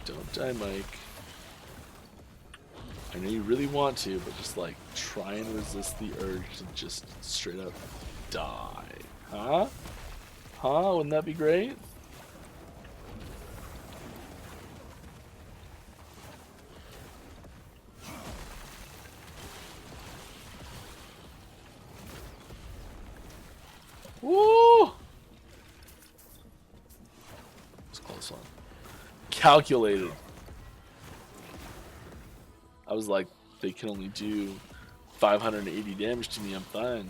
Don't die, Mike. I know you really want to, but just like try and resist the urge to just straight up die. Huh? Huh? Wouldn't that be great? Woo! It's a close one. Calculated. I was like, they can only do 580 damage to me, I'm fine.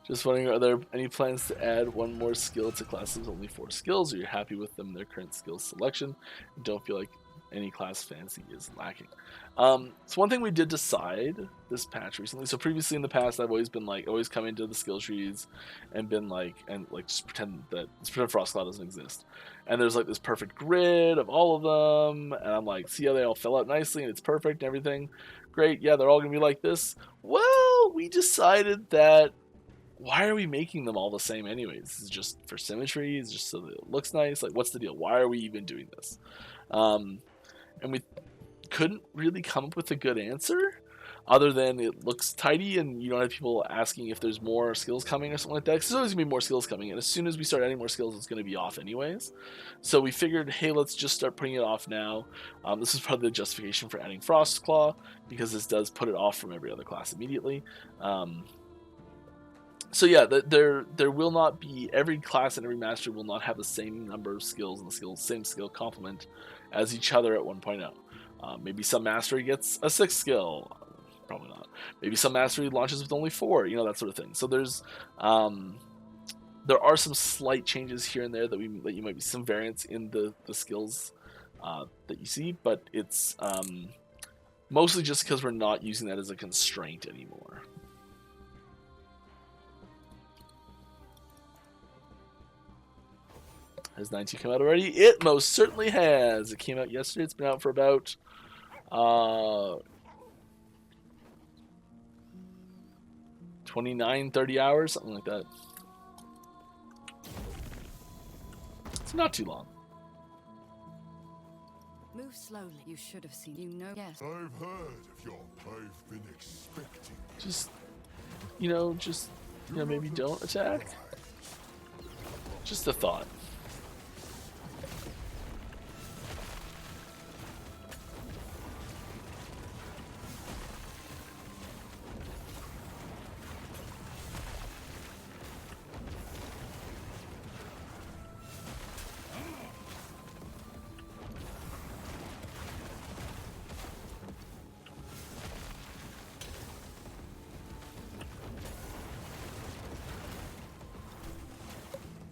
Just wondering, are there any plans to add 1 more skill to classes? Only 4 skills. Are you happy with them, their current skills selection? And don't feel like any class fancy is lacking. So one thing we did decide this patch recently, so previously in the past I've always been like, always come into the skill trees and been like, just pretend Frostclaw doesn't exist. And there's like this perfect grid of all of them, and I'm like, see how they all fill out nicely and it's perfect and everything. Great, yeah, they're all gonna be like this. Well, we decided that why are we making them all the same anyways? This is just for symmetry, it's just so that it looks nice. Like, what's the deal? Why are we even doing this? And we couldn't really come up with a good answer. other than it looks tidy and you don't have people asking if there's more skills coming or something like that. 'Cause there's always going to be more skills coming, and as soon as we start adding more skills, it's going to be off anyways. So we figured, hey, let's just start putting it off now. This is probably the justification for adding Frost Claw, because this does put it off from every other class immediately. So yeah, there will not be, every class and every mastery will not have the same number of skills and the same skill complement as each other at 1.0. Maybe some mastery gets a 6th skill, probably not. Maybe some mastery launches with only 4, you know, that sort of thing. So there's there are some slight changes here and there that you might be some variance in the skills that you see, but it's mostly just because we're not using that as a constraint anymore. Has 19 come out already? It most certainly has. It came out yesterday. It's been out for about 29, 30 hours, something like that. It's not too long. Move slowly. You should have seen. You know. Yes. I've heard of your. I've been expecting. Just maybe don't attack. Just a thought.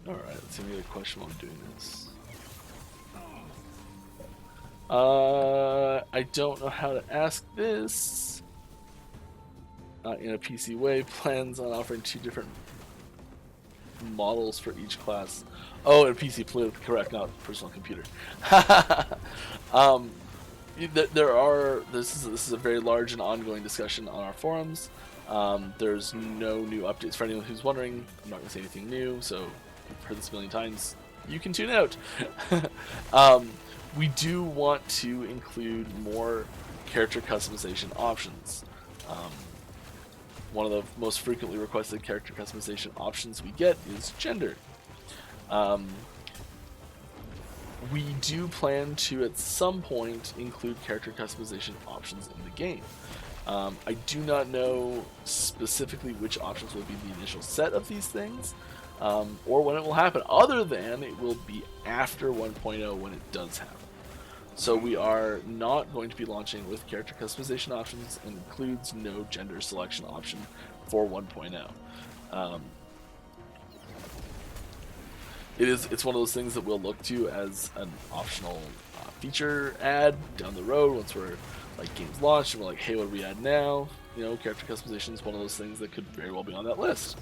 Alright, let's see if we get a question while I'm doing this. I don't know how to ask this. In a PC way, plans on offering 2 different models for each class. Oh, in PC, correct, not personal computer. This is a very large and ongoing discussion on our forums. There's no new updates for anyone who's wondering. I'm not going to say anything new, so I've heard this a million times. You can tune out. We do want to include more character customization options. One of the most frequently requested character customization options we get is gender. We do plan to, at some point, include character customization options in the game. I do not know specifically which options will be the initial set of these things, or when it will happen, other than it will be after 1.0 when it does happen. So we are not going to be launching with character customization options, and includes no gender selection option for 1.0. It's one of those things that we'll look to as an optional feature add down the road once we're like games launched and we're like, hey, what do we add now? You know, character customization is one of those things that could very well be on that list.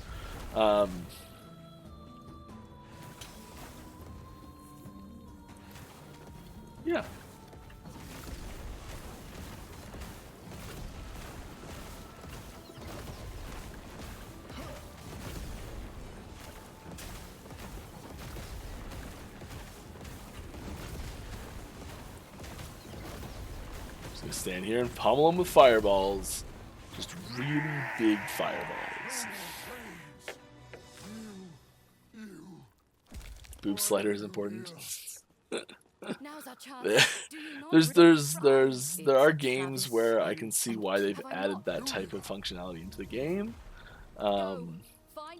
Yeah. Just gonna stand here and pummel them with fireballs. Just really big fireballs. Boob slider is important. Now's our chance. Do you not There are games where I can see why they've added that type of functionality into the game. Find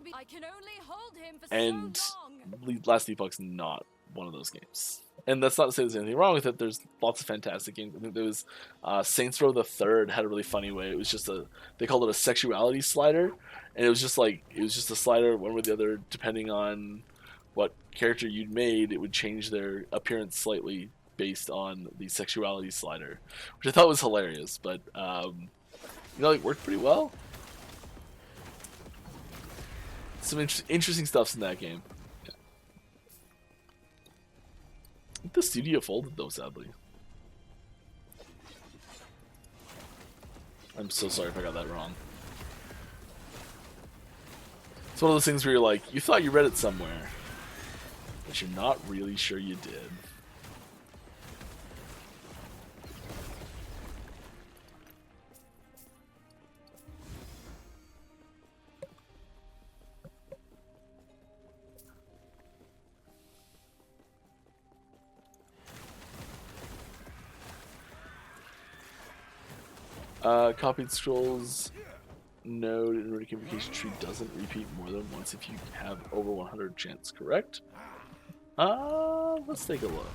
me. I can only hold him for And so long. Last Epoch's not one of those games. And that's not to say there's anything wrong with it. There's lots of fantastic games. I think there was Saints Row the Third had a really funny way. It was just they called it a sexuality slider, and it was just a slider one way or the other depending on what character you'd made. It would change their appearance slightly based on the sexuality slider, which I thought was hilarious. But it worked pretty well. Some interesting stuff's in that game. Yeah. I think the studio folded though, sadly. I'm so sorry if I got that wrong. It's one of those things where you're like, you thought you read it somewhere, but you're not really sure you did. Copied scrolls node in runic invocation tree doesn't repeat more than once if you have over 100 chance, correct? Let's take a look.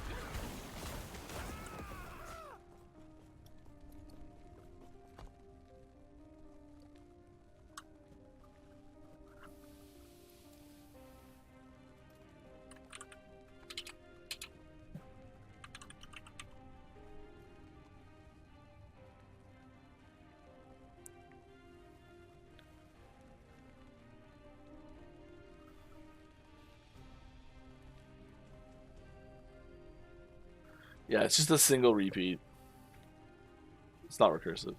Yeah, it's just a single repeat. It's not recursive.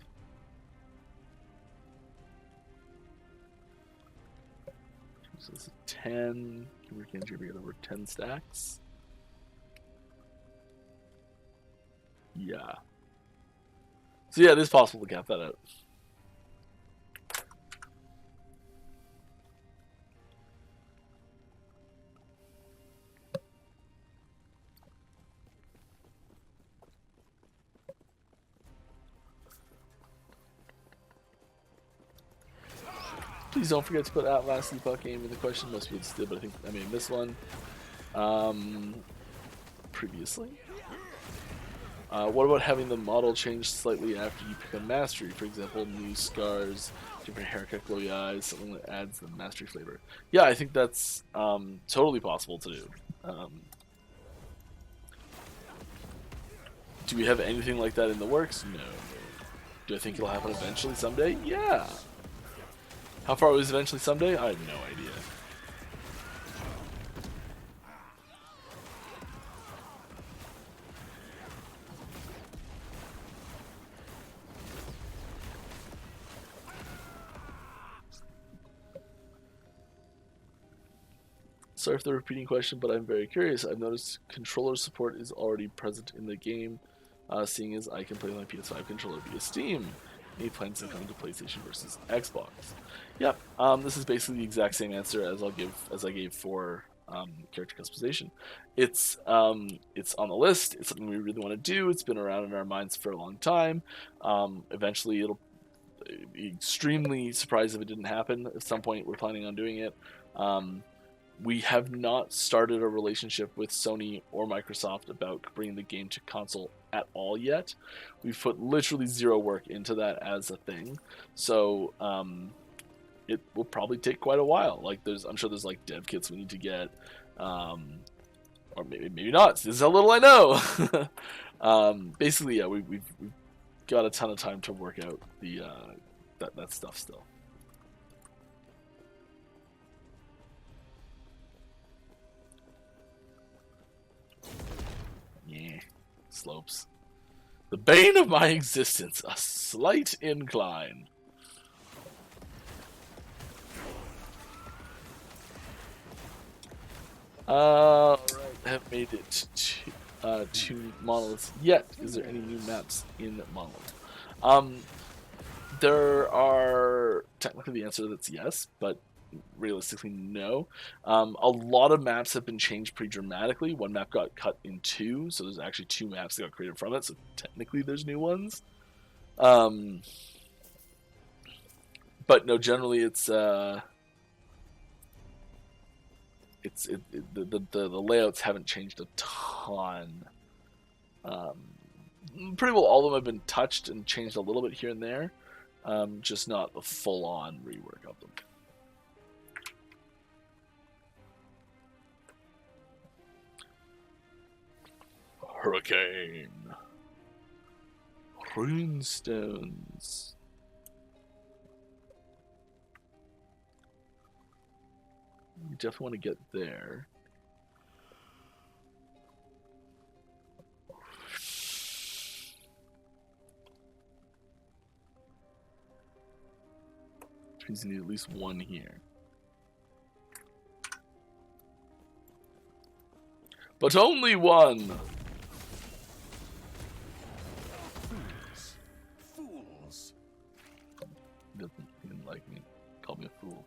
So it's a 10. We can get over 10 stacks. Yeah. So yeah, it is possible to cap that out. Please don't forget to put at Last Epoch game in the question. Most people did, but I think I may have missed one. Previously. What about having the model change slightly after you pick a mastery? For example, new scars, different haircut, glowy eyes, something that adds the mastery flavor. Yeah, I think that's totally possible to do. Do we have anything like that in the works? No. Do I think it'll happen eventually someday? Yeah. How far away is eventually someday? I have no idea. Sorry for the repeating question, but I'm very curious. I've noticed controller support is already present in the game, seeing as I can play my PS5 controller via Steam. Any plans to come to PlayStation versus Xbox? Yep. This is basically the exact same answer as I gave for character customization. It's on the list. It's something we really want to do. It's been around in our minds for a long time. Eventually, it'll be extremely surprised if it didn't happen. At some point, we're planning on doing it. We have not started a relationship with Sony or Microsoft about bringing the game to console at all yet. We've put literally zero work into that as a thing. So it will probably take quite a while. Like I'm sure there's like dev kits we need to get, or maybe not. This is how little I know. Basically, yeah, we've got a ton of time to work out the that stuff still. Yeah, slopes. The bane of my existence, a slight incline. Alright, I haven't made it to monoliths yet. Is there any new maps in monolith? There are, technically the answer that's yes, but realistically no. A lot of maps have been changed pretty dramatically. One map got cut in two, so there's actually two maps that got created from it, so technically there's new ones. But no, generally it's the layouts haven't changed a ton. Pretty well all of them have been touched and changed a little bit here and there, just not a full-on rework of them. Hurricane. Runestones. You definitely want to get there. Which means you need at least one here. But only one! Fools. He didn't like me. Called me a fool.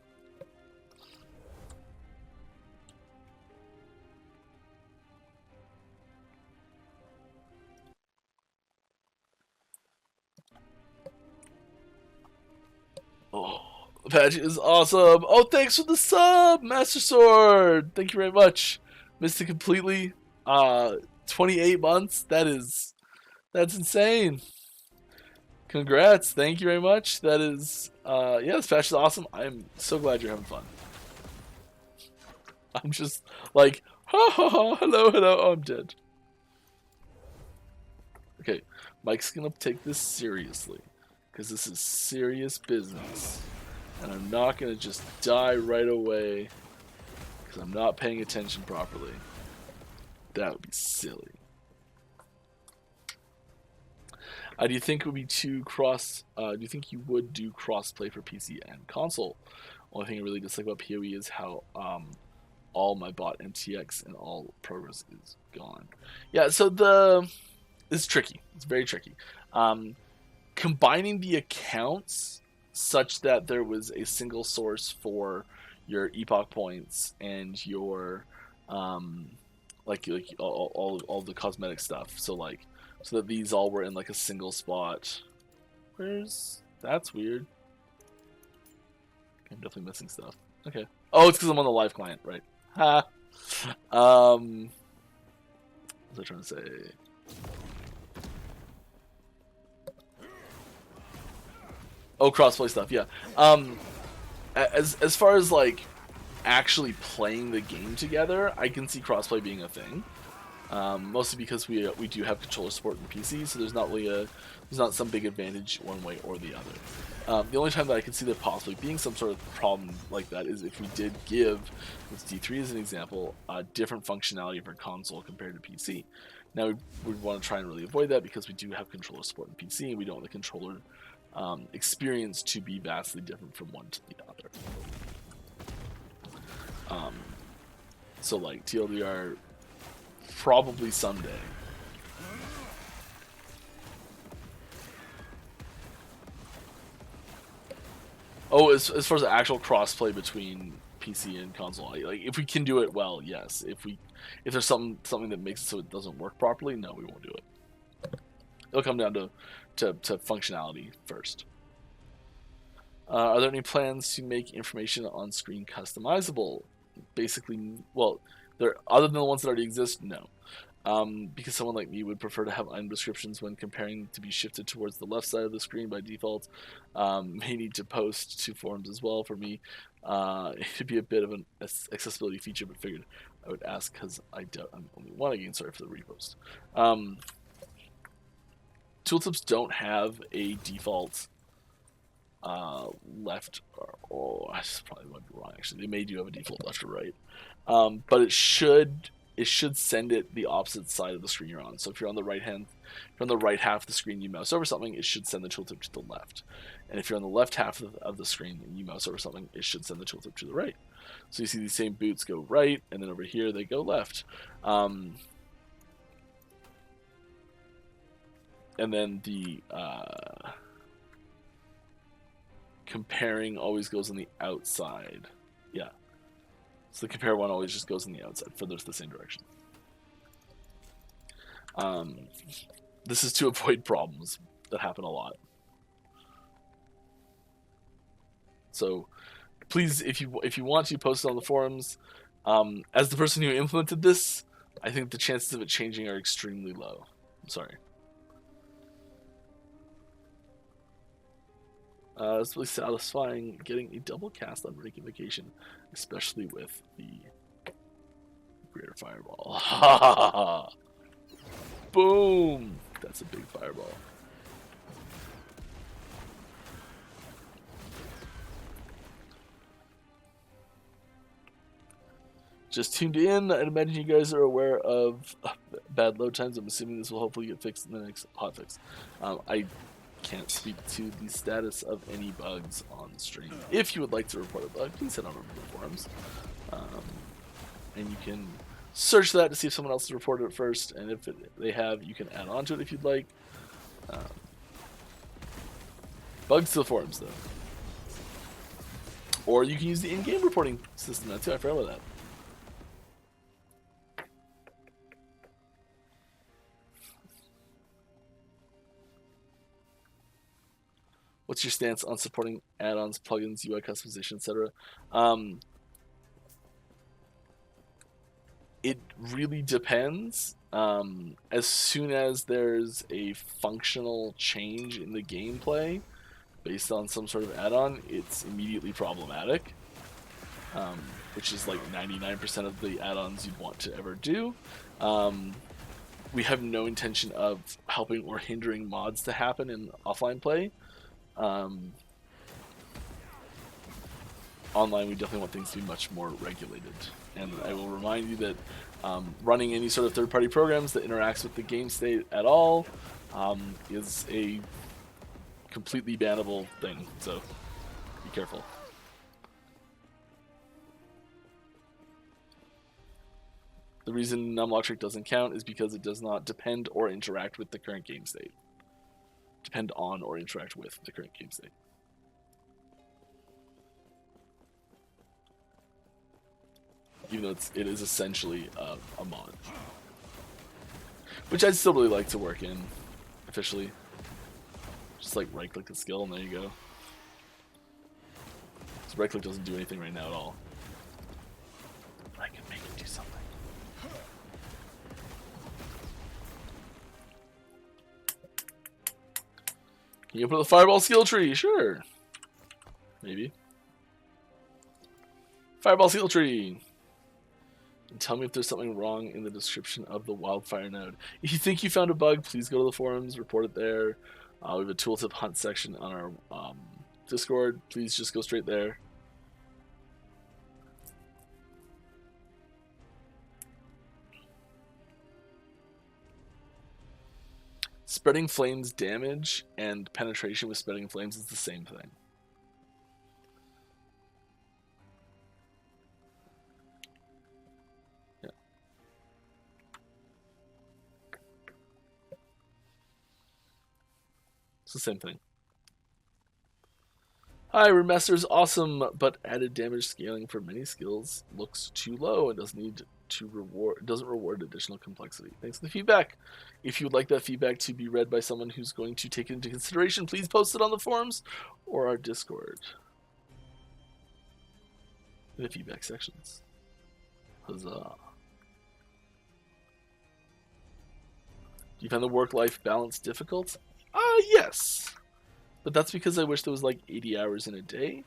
Patch is awesome. Oh, thanks for the sub, Master Sword. Thank you very much. Missed it completely. 28 months. That's insane. Congrats. Thank you very much. That is, yeah, this patch is awesome. I'm so glad you're having fun. I'm just like, ha ha ha, hello, hello. Oh, I'm dead. Okay, Mike's gonna take this seriously, because this is serious business. And I'm not gonna just die right away, because I'm not paying attention properly. That would be silly. Do you think it would be do you think you would do crossplay for PC and console? Only thing I really dislike about PoE is how all my bot MTX and all progress is gone. Yeah, so it's tricky. It's very tricky. Combining the accounts such that there was a single source for your epoch points and your like all the cosmetic stuff. So that these all were in like a single spot. That's weird. I'm definitely missing stuff. Okay. Oh, it's because I'm on the live client, right? Ha. What was I trying to say? Oh, crossplay stuff, yeah. As far as like actually playing the game together, I can see crossplay being a thing. Mostly because we do have controller support in PC, so there's not some big advantage one way or the other. The only time that I can see there possibly being some sort of problem like that is if we did give, with D3 as an example, a different functionality for console compared to PC. Now we want to try and really avoid that because we do have controller support in PC, and we don't want the controller experience to be vastly different from one to the other. So like TLDR, probably someday. Oh, as far as the actual crossplay between PC and console, like if we can do it well, yes. If there's something that makes it so it doesn't work properly, no, we won't do it. It'll come down to functionality first. Are there any plans to make information on screen customizable? Basically, well, other than the ones that already exist, no. Because someone like me would prefer to have item descriptions when comparing to be shifted towards the left side of the screen by default. May need to post to forums as well. For me, it'd be a bit of an accessibility feature, but figured I would ask because I doubt I'm only one again. Sorry for the repost. Tooltips don't have a default left or I just probably might be wrong actually. They may do have a default left or right, but it should send it the opposite side of the screen you're on. So if you're on the right half of the screen, you mouse over something, it should send the tooltip to the left. And if you're on the left half of the screen and you mouse over something, it should send the tooltip to the right. So you see these same boots go right, and then over here they go left. And then the comparing always goes on the outside. Yeah. So the compare one always just goes on the outside, further the same direction. This is to avoid problems that happen a lot. So please, if you want to, post it on the forums. As the person who implemented this, I think the chances of it changing are extremely low. I'm sorry. It's really satisfying getting a double cast on Breaking Vacation, especially with the Greater Fireball. Boom! That's a big fireball. Just tuned in. I'd imagine you guys are aware of bad load times. I'm assuming this will hopefully get fixed in the next hotfix. I can't speak to the status of any bugs on stream. If you would like to report a bug, please head on over to the forums. And you can search that to see if someone else has reported it first, and if they have, you can add on to it if you'd like. Bugs to the forums, though. Or you can use the in-game reporting system now, too. I forgot about that. What's your stance on supporting add-ons, plugins, UI customization, etc.? It really depends. As soon as there's a functional change in the gameplay based on some sort of add-on, it's immediately problematic, which is like 99% of the add-ons you'd want to ever do. We have no intention of helping or hindering mods to happen in offline play. Online, we definitely want things to be much more regulated. And I will remind you that running any sort of third-party programs that interacts with the game state at all is a completely bannable thing, so be careful. The reason numlock trick doesn't count is because it does not depend or interact with the current game state. Depend on or interact with the current game state. Even though it is essentially a mod. Which I'd still really like to work in, officially. Just like right-click the skill and there you go. So right-click doesn't do anything right now at all. I can make it do something. Can you open up the fireball skill tree? Sure. Maybe. Fireball skill tree. And tell me if there's something wrong in the description of the wildfire node. If you think you found a bug, please go to the forums, report it there. We have a tooltip hunt section on our Discord. Please just go straight there. Spreading flames damage and penetration with spreading flames is the same thing. Yeah. It's the same thing. Hi, Masteries, awesome, but added damage scaling for many skills looks too low and doesn't reward additional complexity. Thanks for the feedback. If you would like that feedback to be read by someone who's going to take it into consideration, please post it on the forums or our Discord in the feedback sections. Huzzah. Do you find the work-life balance difficult? Yes. But that's because I wish there was like 80 hours in a day.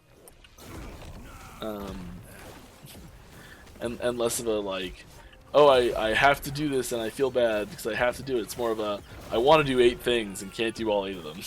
And less of a like, oh, I have to do this and I feel bad because I have to do it. It's more of a, I want to do 8 things and can't do all 8 of them.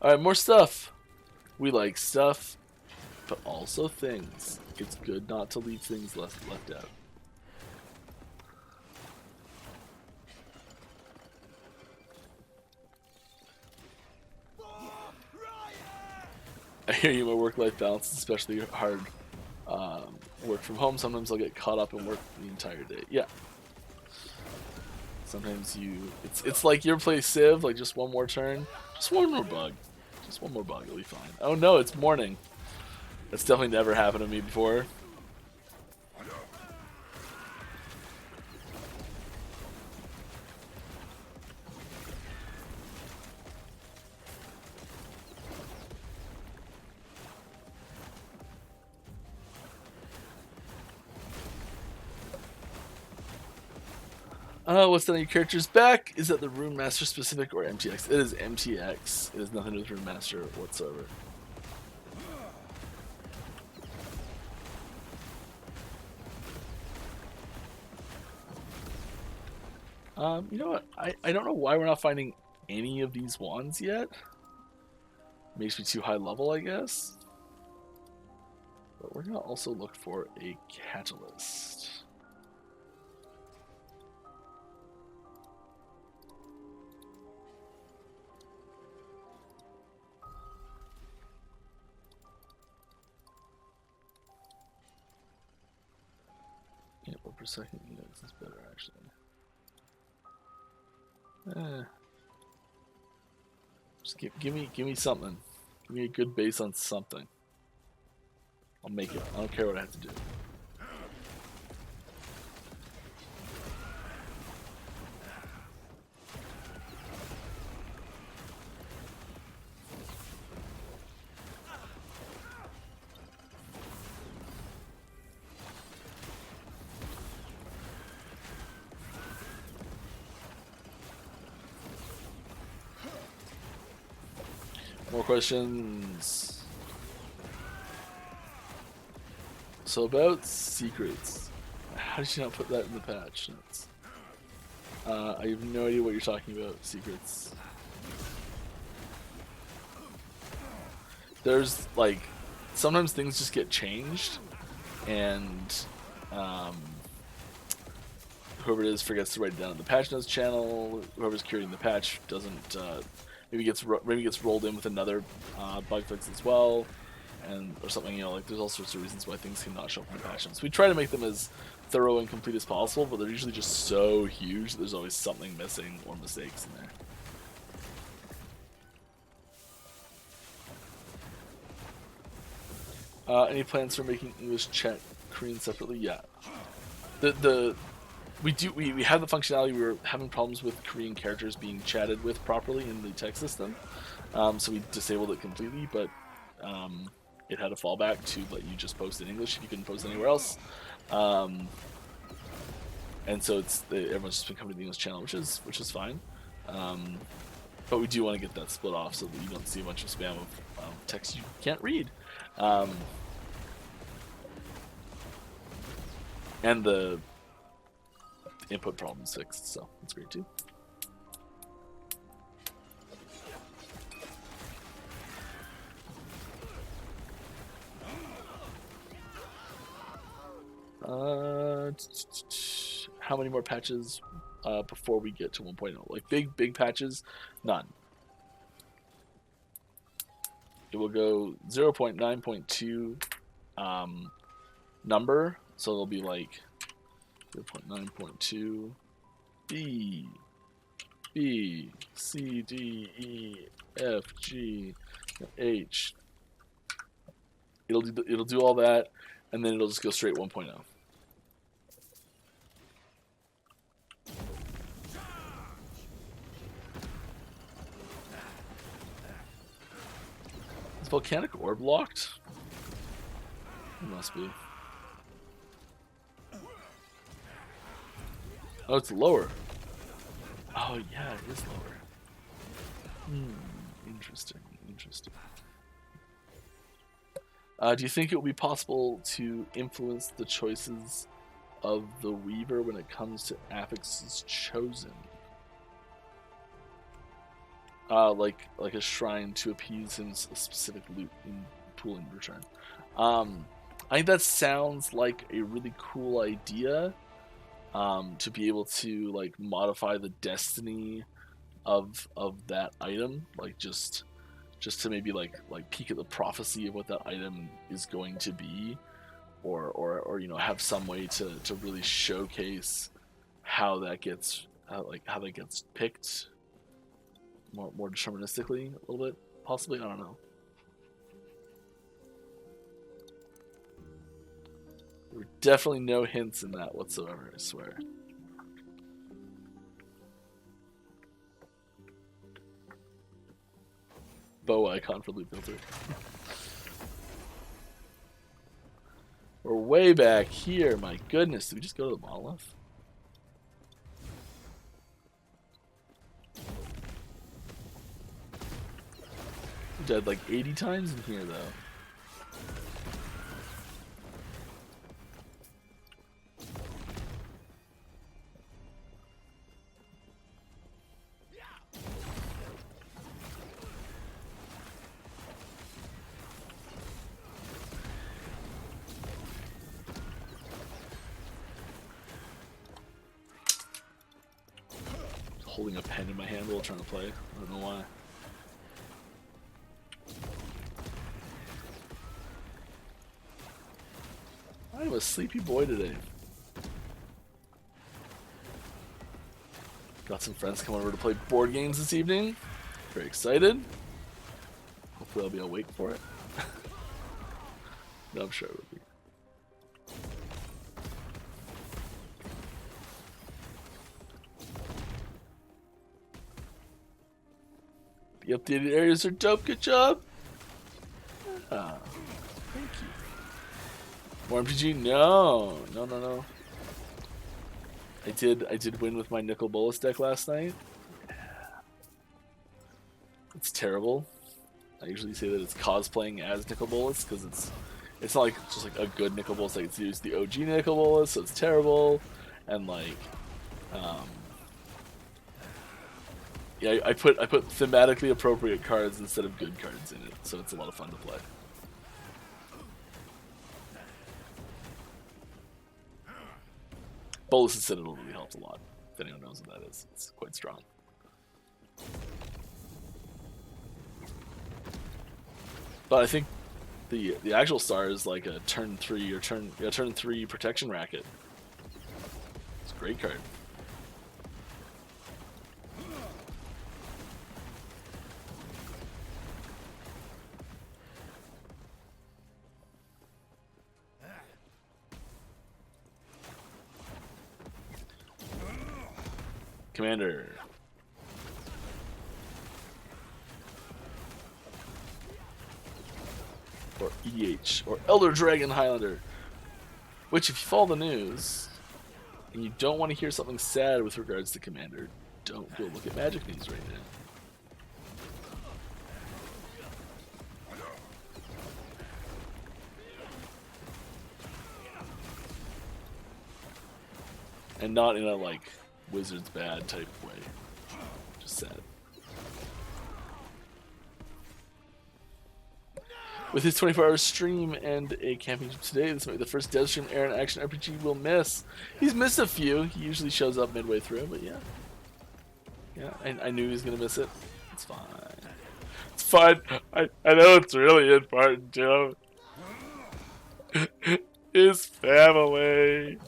Alright, more stuff. We like stuff, but also things. It's good not to leave things left out. I hear you, my work-life balance is especially hard. Work from home, sometimes I'll get caught up and work the entire day. Yeah. Sometimes it's like you ever play Civ, like just one more turn, just one more bug. Just one more bug, it'll be fine. Oh no, it's morning. That's definitely never happened to me before. What's done on your character's back? Is that the Rune Master specific or MTX? It is MTX. It has nothing to do with Rune Master whatsoever. You know what? I don't know why we're not finding any of these wands yet. Makes me too high level, I guess. But we're gonna also look for a catalyst. Yeah, but per second, yeah, this is better actually. Just give me something. Give me a good base on something. I'll make it. I don't care what I have to do. More questions. So about secrets. How did you not put that in the patch notes? I have no idea what you're talking about, secrets. There's like, sometimes things just get changed, and whoever it is forgets to write it down in the patch notes channel. Whoever's curating the patch doesn't, maybe gets rolled in with another bug fix as well, and or something. You know, like there's all sorts of reasons why things cannot show up in the patch notes. We try to make them as thorough and complete as possible, but they're usually just so huge that there's always something missing or mistakes in there. Any plans for making English chat Korean separately? Yeah. We have the functionality. We were having problems with Korean characters being chatted with properly in the text system, so we disabled it completely. But it had a fallback to let you just post in English if you couldn't post anywhere else. And so everyone's just been coming to the English channel, which is fine. But we do want to get that split off so that you don't see a bunch of spam of text you can't read. And the input problems fixed, so that's great too. How many more patches before we get to 1.0? Like big patches, none. It will go 0.9.2 number, so it'll be like 0.9.2 B C D E F G H. It'll do all that, and then it'll just go straight 1.0. Is volcanic orb locked? It must be. Oh, it's lower. Oh, yeah, it is lower. Interesting. Do you think it will be possible to influence the choices of the Weaver when it comes to affixes chosen? Like a shrine to appease him a specific loot in pool in return. I think that sounds like a really cool idea. To be able to like modify the destiny of that item, like just to maybe like peek at the prophecy of what that item is going to be, or you know, have some way to really showcase how that gets picked more deterministically a little bit, possibly. I don't know. There were definitely no hints in that whatsoever, I swear. Bow icon for loot filter. We're way back here, my goodness. Did we just go to the monolith? We died like 80 times in here, though. holding a pen in my hand while trying to play. I don't know why. I'm a sleepy boy today. Got some friends coming over to play board games this evening. Very excited. Hopefully I'll be awake for it. No, I'm sure I will be. The updated areas are dope. Good job. Ah, thank you. More MPG? No. I did win with my Nicol Bolas deck last night. It's terrible. I usually say that it's cosplaying as Nicol Bolas because it's not like just like a good Nicol Bolas, like it's used the OG Nicol Bolas, so it's terrible. And like yeah, I put thematically appropriate cards instead of good cards in it, so it's a lot of fun to play. Bolas' Citadel really helps a lot. If anyone knows what that is, it's quite strong. But I think the actual star is like a turn 3 or turn 3 protection racket. It's a great card. Commander. Or EH, or Elder Dragon Highlander. Which, if you follow the news, and you don't want to hear something sad with regards to Commander, don't go look at Magic News right now. And not in a, like, Wizards bad type way. Just sad. With his 24-hour stream and a camping trip today, this might be the first dev stream Aaron Action RPG will miss. He's missed a few. He usually shows up midway through, but yeah. Yeah, I knew he was going to miss it. It's fine. It's fine. I know it's really important, Joe. His family.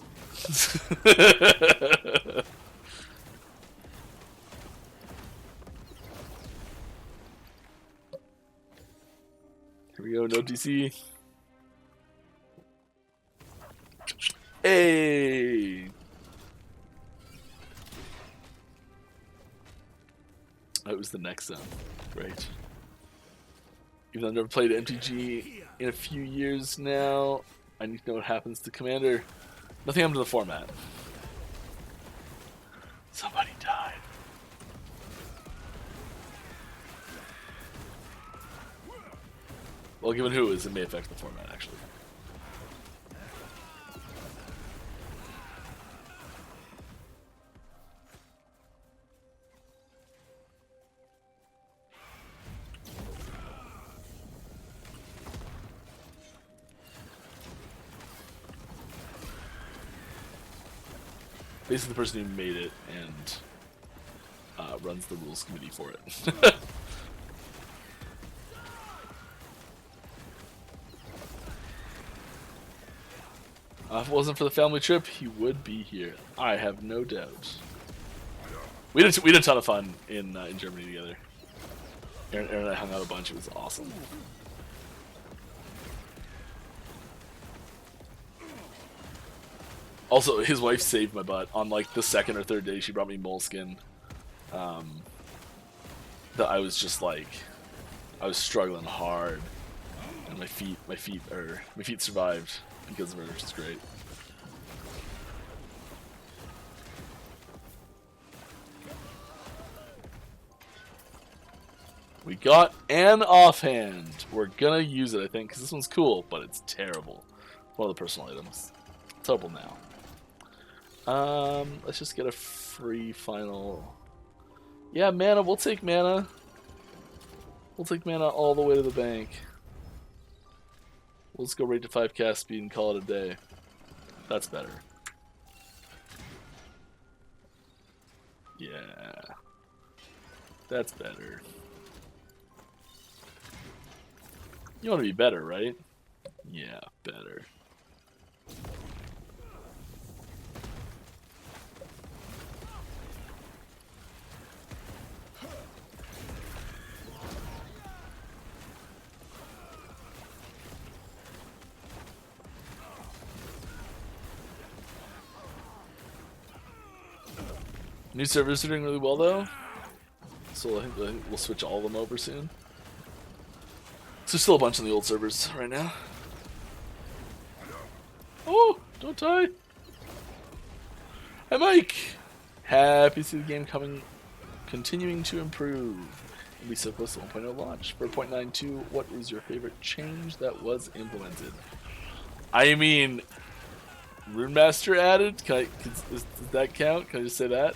Here we go, no DC. Hey! That was the next sound. Great. Even though I've never played MTG in a few years now, I need to know what happens to Commander. Nothing happened to the format. Somebody died. Well, given who is, it may affect the format, actually. Basically, the person who made it and runs the rules committee for it. If it wasn't for the family trip, he would be here. I have no doubt. We had a ton of fun in Germany together. Aaron and I hung out a bunch. It was awesome. Also, his wife saved my butt. On like the second or third day, she brought me moleskin. That I was just like, I was struggling hard, and my feet survived because of her, which is great. We got an offhand. We're gonna use it, I think, because this one's cool, but it's terrible. One of the personal items. It's terrible now. Let's just get a free final. Yeah, mana. We'll take mana. We'll take mana all the way to the bank. We'll just go right to 5 cast speed and call it a day. That's better. Yeah. That's better. You want to be better, right? Yeah, better. New servers are doing really well though, so I think we'll switch all of them over soon. So there's still a bunch on the old servers right now. Oh, don't die! Hi Mike! Happy to see the game continuing to improve. And be so close to 1.0 launch. For 0.92, what is your favorite change that was implemented? I mean, Rune Master added? Does that count? Can I just say that?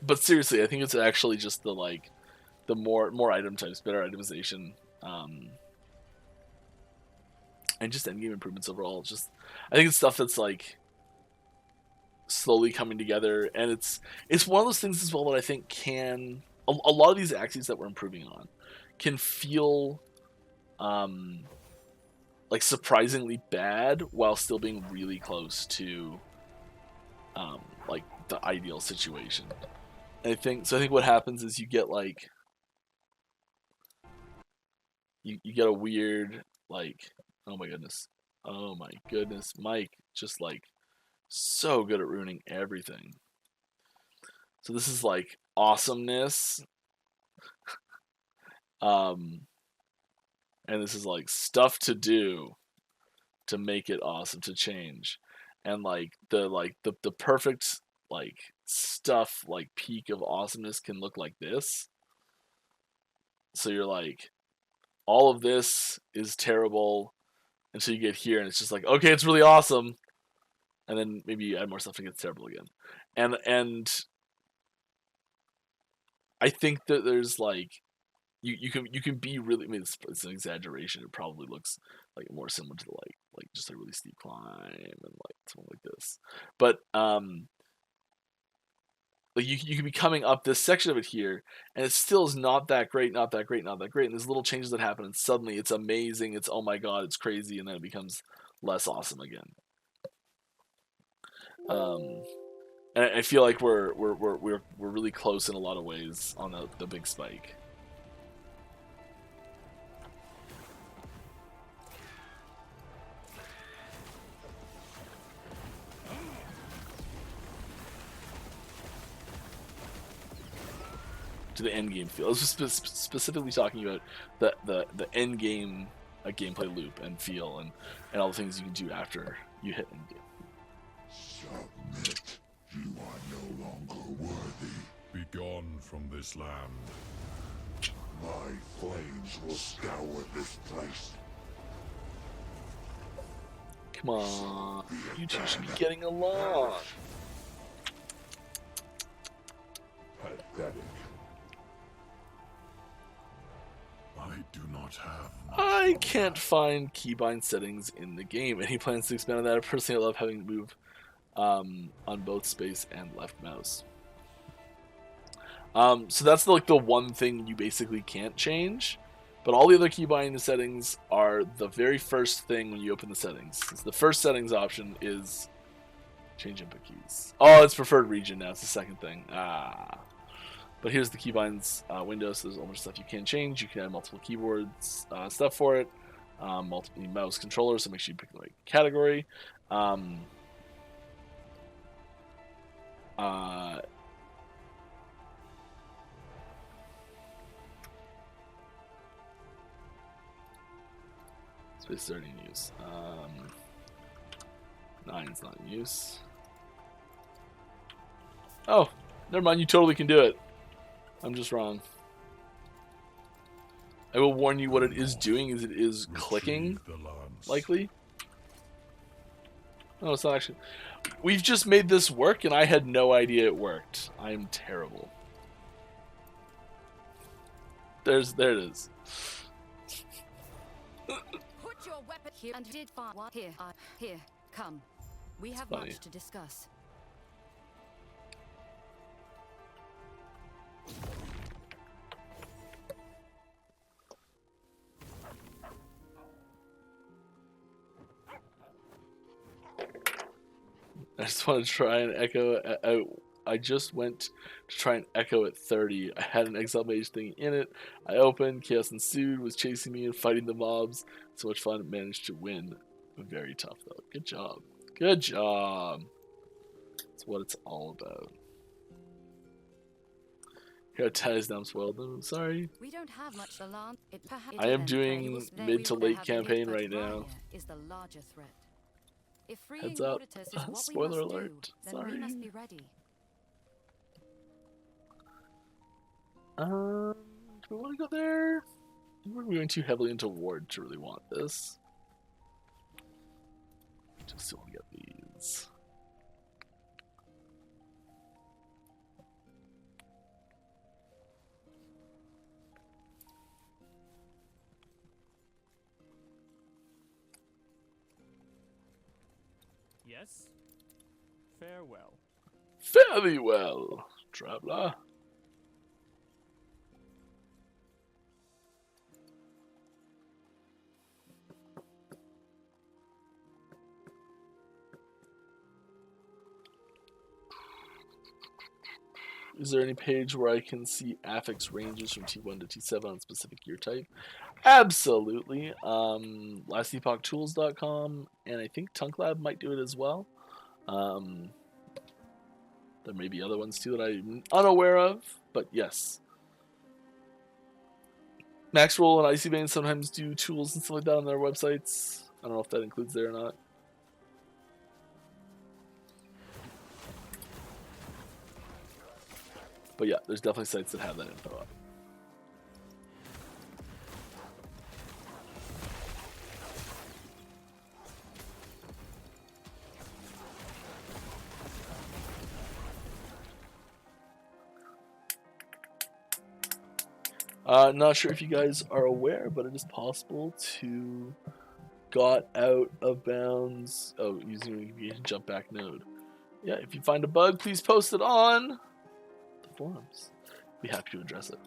But seriously, I think it's actually just the more item types, better itemization, and just endgame improvements overall. Just I think it's stuff that's like slowly coming together, and it's one of those things as well that I think can a lot of these axes that we're improving on can feel like surprisingly bad while still being really close to like the ideal situation. And I think what happens is you get like you get a weird like oh my goodness, Mike just like so good at ruining everything. So this is like awesomeness. And this is like stuff to do to make it awesome, to change. And like the perfect like stuff like peak of awesomeness can look like this. So you're like all of this is terrible until you get here and it's just like okay, it's really awesome. And then maybe you add more stuff and it gets terrible again. And I think that there's like you can be really. I mean, it's an exaggeration. It probably looks like more similar to like just a really steep climb and like something like this. But like you can be coming up this section of it here, and it still is not that great, not that great, not that great. And there's little changes that happen, and suddenly it's amazing. It's oh my god, it's crazy, and then it becomes less awesome again. And I feel like we're really close in a lot of ways on the big spike. To the end game feel. I was specifically talking about the end game gameplay loop and feel and all the things you can do after you hit end game. Submit. You are no longer worthy. Be gone from this land. My flames will scour this place. Come on, you two should be getting along. Pathetic. I do not have. I can't find keybind settings in the game. Any plans to expand on that? Personally, I love having to move on both space and left mouse. So that's like the one thing you basically can't change. But all the other keybind settings are the very first thing when you open the settings. So the first settings option is change input keys. Oh, it's preferred region now. It's the second thing. But here's the keybinds window, so there's a bunch of stuff you can change. You can add multiple keyboards stuff for it, multiple mouse controllers, so make sure you pick the right category. Space is already in use. 9's not in use. Oh, never mind. You totally can do it. I'm just wrong. I will warn you what it is doing is it is clicking, likely. No, it's not actually. We've just made this work and I had no idea it worked. I'm terrible. There it is. Put your weapon here and did find one here. Here, come. We have funny. much to discuss. just want to try and echo out. I just went to try and echo at 30. I had an exile mage thing in it. I opened, chaos ensued, was chasing me and fighting the mobs. So much fun, managed to win. Very tough though. Good job. Good job. That's what it's all about. Here, ties now I'm spoiled. I'm sorry. We don't have much to land. I am doing mid to late campaign right now. Is the larger threat. If freeing Heads up. auditors is what Spoiler we must alert. do, then Sorry. we must be ready. Do we want to go there? We're going too heavily into ward to really want this. Just want to get these. Yes? Farewell. Fare thee well, traveller. Is there any page where I can see affix ranges from T1 to T7 on specific gear type? Absolutely. LastEpochTools.com, and I think TunkLab might do it as well. There may be other ones too that I'm unaware of, but yes. Maxroll and Icybane sometimes do tools and stuff like that on their websites. I don't know if that includes there or not. But yeah, there's definitely sites that have that info up. Not sure if you guys are aware, but it is possible to got out of bounds. Oh, using a jump back node. Yeah, if you find a bug, please post it on the forums. Be happy to address it.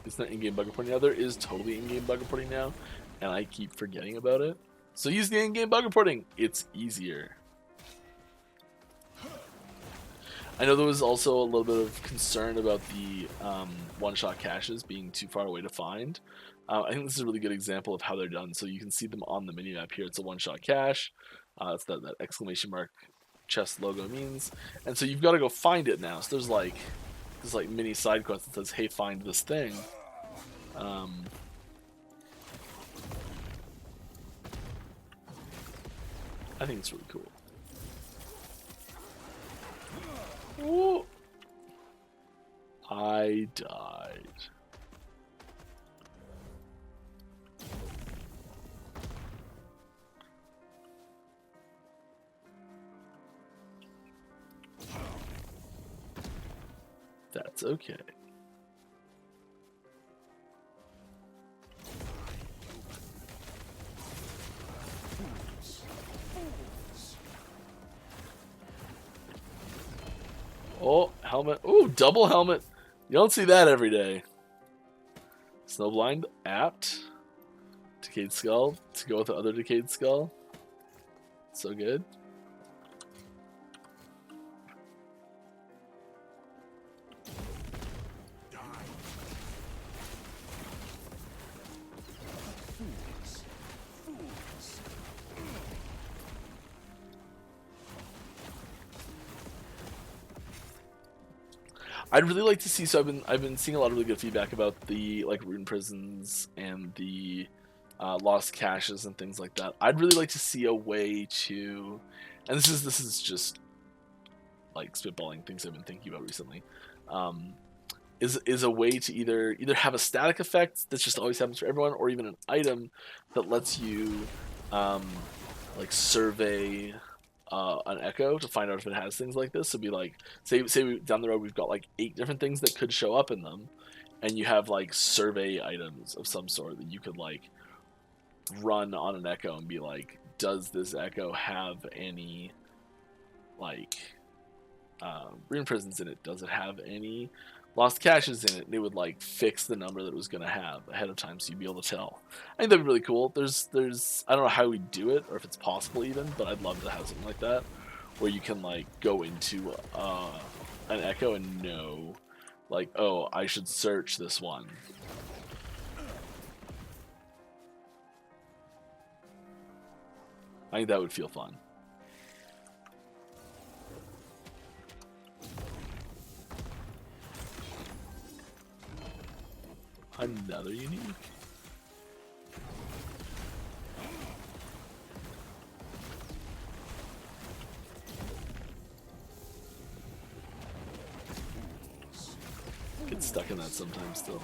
It's not in-game bug reporting now. There is totally in-game bug reporting now, and I keep forgetting about it. So use the in-game bug reporting. It's easier. I know there was also a little bit of concern about the one-shot caches being too far away to find. I think this is a really good example of how they're done. So you can see them on the mini-map here. It's a one-shot cache. That's that exclamation mark chest logo means. And so you've got to go find it now. So there's like this mini side quest that says, hey, find this thing. I think it's really cool. Ooh. I died. That's okay. Oh, helmet. Ooh, double helmet. You don't see that every day. Snowblind, apt. Decayed Skull, to go with the other Decayed Skull. So good. I'd really like to see. So I've been seeing a lot of really good feedback about the rune prisons and the lost caches and things like that. I'd really like to see a way to, and this is just like spitballing things I've been thinking about recently. Is a way to either have a static effect that just always happens for everyone, or even an item that lets you survey an echo to find out if it has things like this. So be like, say down the road we've got 8 different things that could show up in them, and you have survey items of some sort that you could run on an echo and be like, does this echo have any like rune prisons in it? Does it have any lost caches in it? And it would like fix the number that it was going to have ahead of time, so you'd be able to tell. I think that'd be really cool. There's I don't know how we do it or if it's possible even, but I'd love to have something like that where you can like go into an echo and know like, oh, I should search this one. I think that would feel fun. Another unique. Get stuck in that sometimes still.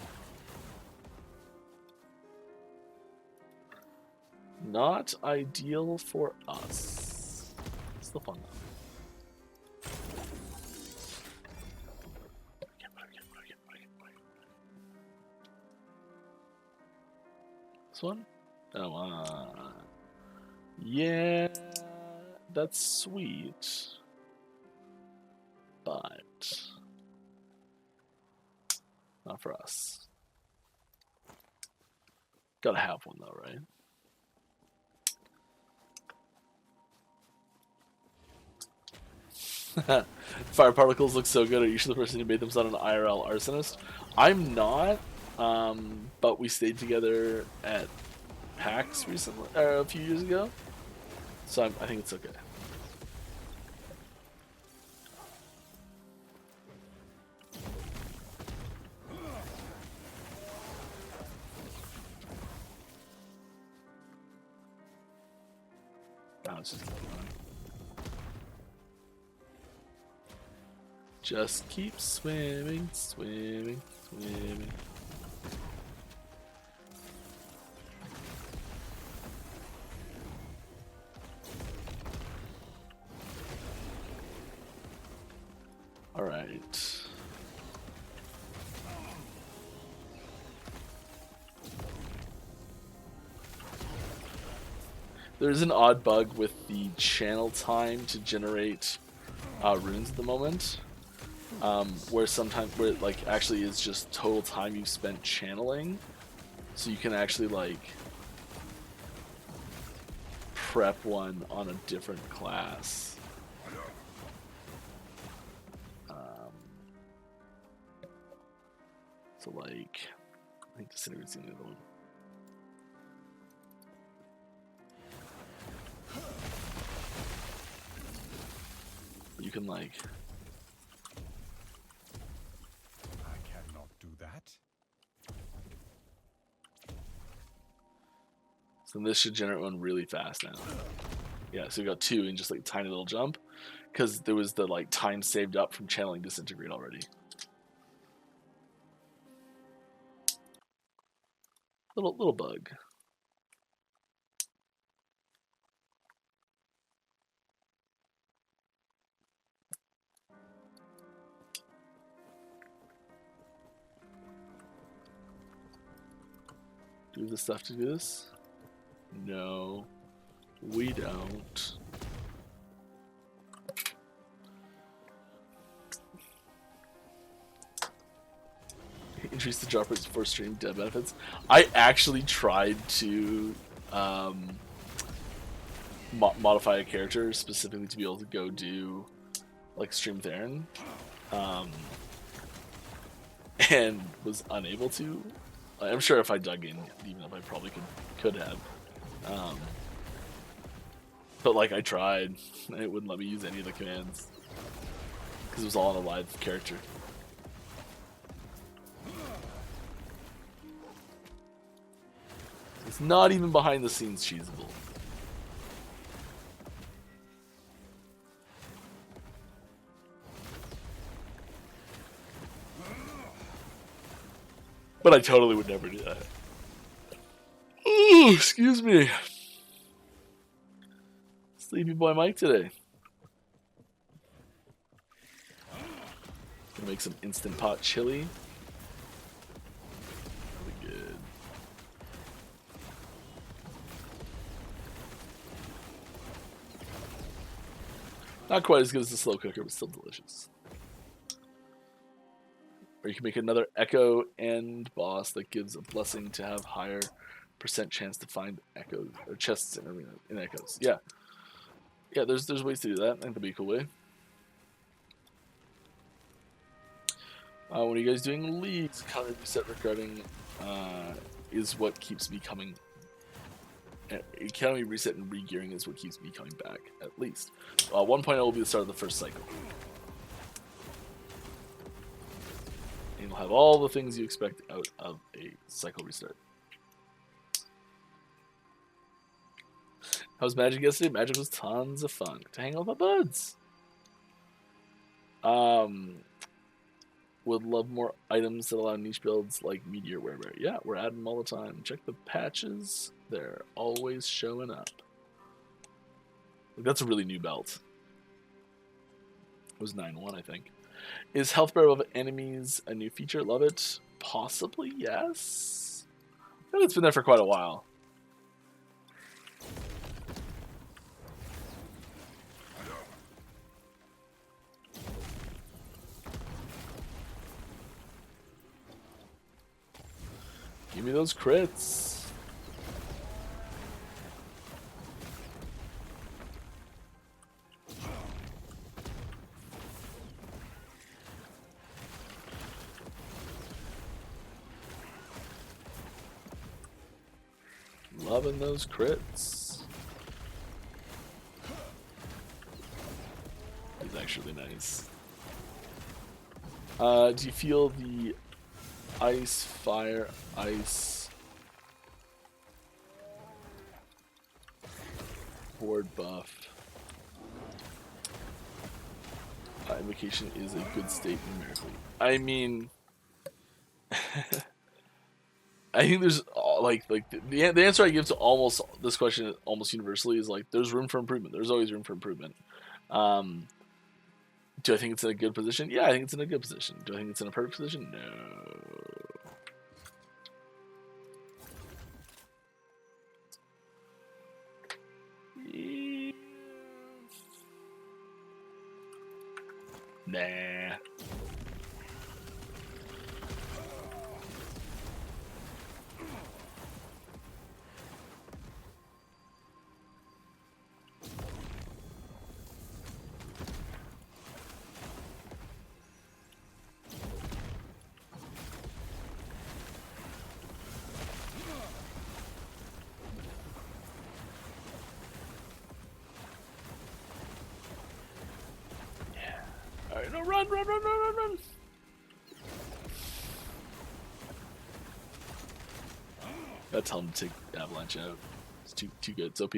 Not ideal for us. Still fun though. This one? Oh, yeah, that's sweet, but not for us. Gotta have one though, right? Fire particles look so good. Are you sure the person who made them is not an IRL arsonist? I'm not, but we stayed together at PAX recently, a few years ago, so I think it's okay. Let's just keep going. Just keep swimming, swimming, swimming. All right. There's an odd bug with the channel time to generate runes at the moment. Where sometimes where it like actually is just total time you've spent channeling, so you can actually like prep one on a different class. So like, I think Disintegrate's the other one. You can like. So this should generate one really fast now. Yeah, so we got two in just like tiny little jump, because there was the like time saved up from channeling Disintegrate already. Little bug. Do the stuff to do this? No, we don't. Increase the drop rates before stream dev benefits. I actually tried to modify a character specifically to be able to go do like stream with Aaron, and was unable to. I'm sure if I dug in, even if I probably could have. But like I tried, and it wouldn't let me use any of the commands because it was all on a live character. It's not even behind the scenes cheesable. But I totally would never do that. Ooh, excuse me. Sleepy boy Mike today. Gonna make some instant pot chili. Really good. Not quite as good as the slow cooker, but still delicious. Or you can make another echo end boss that gives a blessing to have higher % chance to find echoes or chests in echoes. Yeah. Yeah, there's ways to do that. I think that'd be a cool way. What are you guys doing? Leagues counter reset regretting is what keeps me coming. Economy reset and re-gearing is what keeps me coming back, at least. 1.0 will be the start of the first cycle. And you'll have all the things you expect out of a cycle restart. How was Magic yesterday? Magic was tons of fun. To hang out with my buds. Would love more items that allow niche builds like Meteor Werebear. Yeah, we're adding them all the time. Check the patches. They're always showing up. That's a really new belt. It was 9.1, I think. Is health bar above enemies a new feature? Love it. Possibly, yes. I think it's been there for quite a while. Give me those crits. Loving those crits. It's actually nice. Do you feel the ice, fire, ice board buff? Invocation is a good state numerically. I mean, I think there's the answer I give to almost this question almost universally is like there's room for improvement. There's always room for improvement. Do I think it's in a good position? Yeah, I think it's in a good position. Do I think it's in a perfect position? No. Nah. Alright, no, run! Gotta tell him to take Avalanche out. It's too good. It's OP.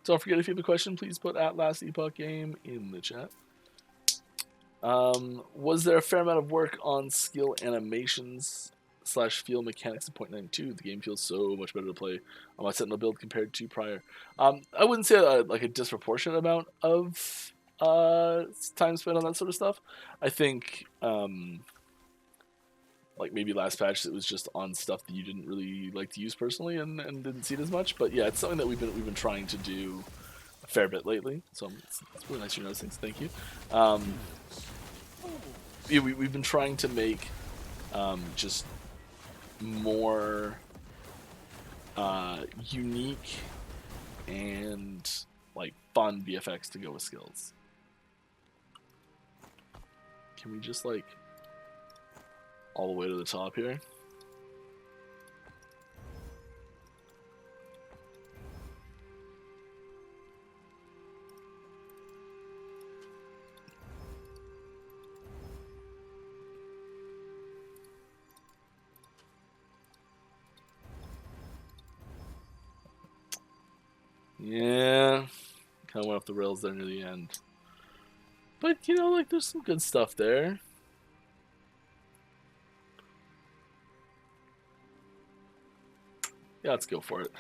Don't forget, if you have a question, please put at Last Epoch Game in the chat. Was there a fair amount of work on skill animations / feel mechanics in 0.92? The game feels so much better to play on my Sentinel build compared to prior. I wouldn't say like a disproportionate amount of time spent on that sort of stuff. I think like maybe last patch it was just on stuff that you didn't really like to use personally and didn't see it as much. But yeah, it's something that we've been trying to do a fair bit lately. So it's really nice you notice things. Thank you. Yeah, we've been trying to make just more unique and like fun VFX to go with skills. Can we just like all the way to the top here? Yeah, kind of went off the rails there near the end. But, you know, like, there's some good stuff there. Yeah, let's go for it.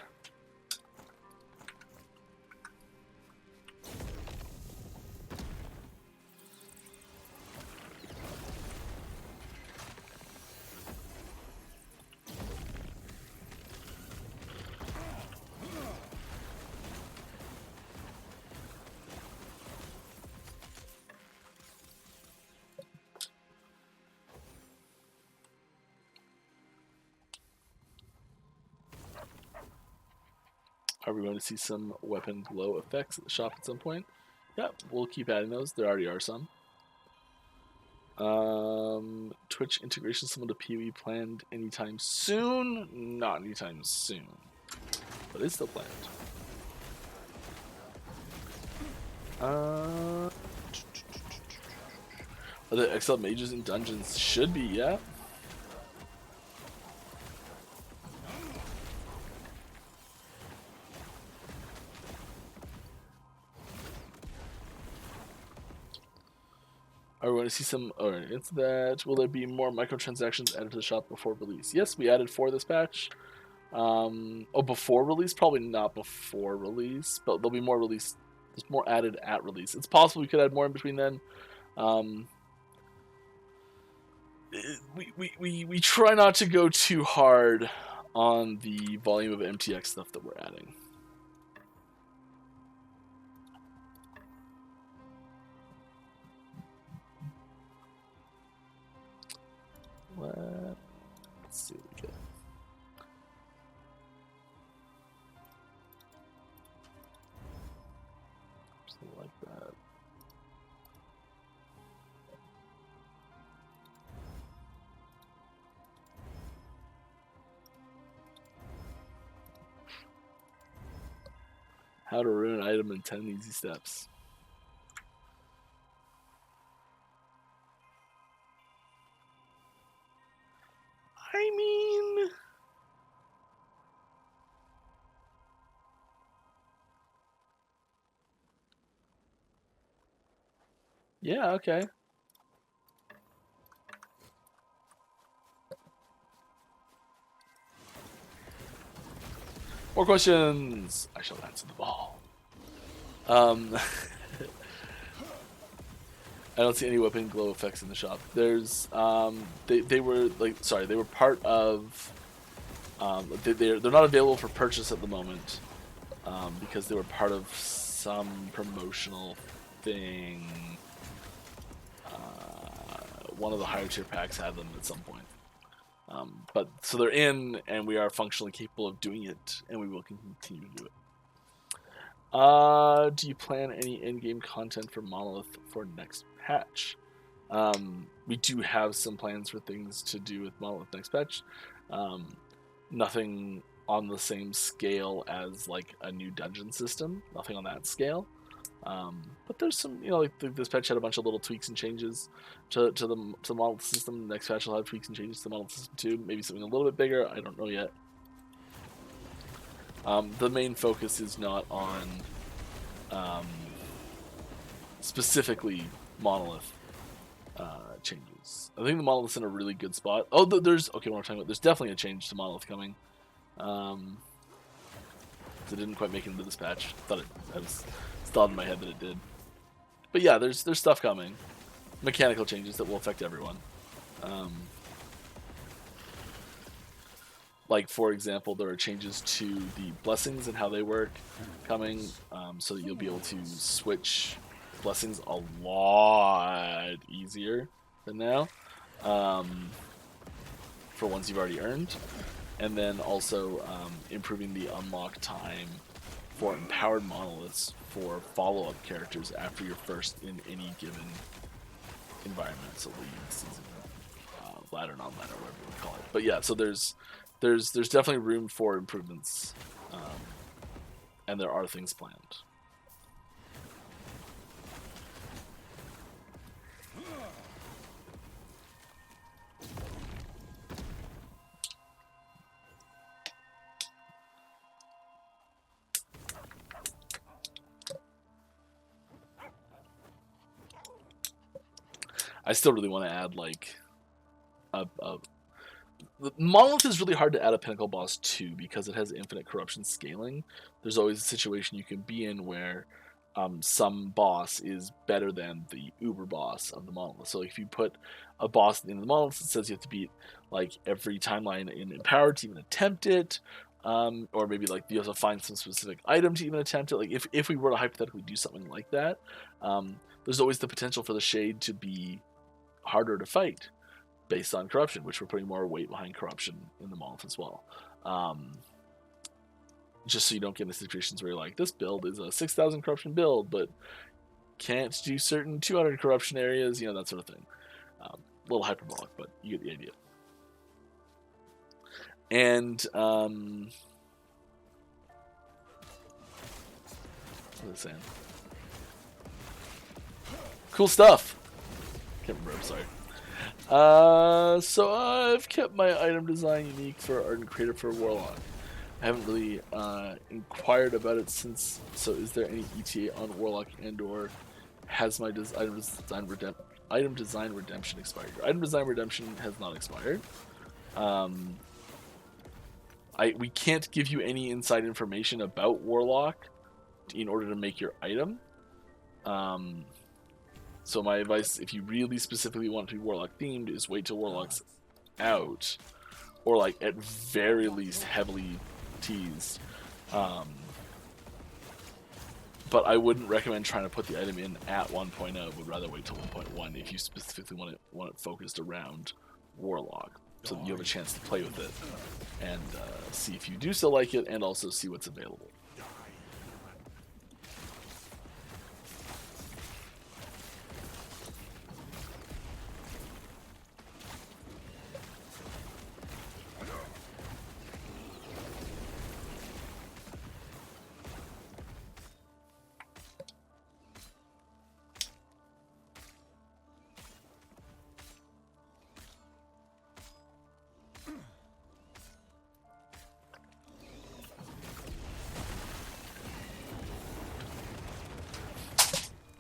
Are we going to see some weapon glow effects at the shop at some point? Yep, we'll keep adding those. There already are some. Twitch integration, someone to PoE planned anytime soon? Not anytime soon, but it's still planned. Are there XL mages in dungeons? Should be, yeah. Are we going to see some? Alright, it's that. Will there be more microtransactions added to the shop before release? Yes, we added 4 this patch. Before release? Probably not before release, but there'll be more release. There's more added at release. It's possible we could add more in between then. We try not to go too hard on the volume of MTX stuff that we're adding. Let's see what we get. Something like that. How to ruin an item in 10 easy steps. I mean, yeah, okay. More questions. I shall answer the ball. I don't see any weapon glow effects in the shop. There's they were part of they're not available for purchase at the moment because they were part of some promotional thing. One of the higher tier packs had them at some point. But so they're in, and we are functionally capable of doing it, and we will continue to do it. Do you plan any in-game content for Monolith for next patch? We do have some plans for things to do with Monolith next patch. Nothing on the same scale as like a new dungeon system. Nothing on that scale. But there's some, like this patch had a bunch of little tweaks and changes to the Monolith system. The next patch will have tweaks and changes to the Monolith system too. Maybe something a little bit bigger. I don't know yet. The main focus is not on specifically Monolith changes. I think the Monolith's in a really good spot. Oh, there's okay. What I'm talking about, there's definitely a change to Monolith coming. It didn't quite make it into this patch. I was thought in my head that it did. But yeah, there's stuff coming. Mechanical changes that will affect everyone. Like, for example, there are changes to the blessings and how they work coming, so that you'll be able to switch blessings a lot easier than now, for ones you've already earned. And then also improving the unlock time for empowered monoliths for follow-up characters after you're first in any given environment, so league, season, ladder, non-ladder, whatever you want to call it. But yeah, so there's definitely room for improvements, and there are things planned. I still really want to add like the Monolith is really hard to add a Pinnacle boss to because it has infinite corruption scaling. There's always a situation you can be in where some boss is better than the uber boss of the Monolith. So if you put a boss in the Monolith that says you have to beat like every timeline in Empowered to even attempt it, or maybe like you have to find some specific item to even attempt it. Like if we were to hypothetically do something like that, there's always the potential for the Shade to be harder to fight based on corruption, which we're putting more weight behind corruption in the Monolith as well. just so you don't get into situations where you're like, this build is a 6,000 corruption build, but can't do certain 200 corruption areas, you know, that sort of thing. A little hyperbolic, but you get the idea. And what was I saying? Cool stuff. Can't remember. I'm sorry. So I've kept my item design unique for art and creative for Warlock. I haven't really inquired about it since. So is there any ETA on Warlock and/or has my item design redemption expired? Your item design redemption has not expired. We can't give you any inside information about Warlock in order to make your item. So my advice, if you really specifically want it to be Warlock themed, is wait till Warlock's out, or like at very least heavily teased. But I wouldn't recommend trying to put the item in at 1.0. Would rather wait till 1.1 if you specifically want it focused around Warlock, so that you have a chance to play with it and see if you do still like it, and also see what's available.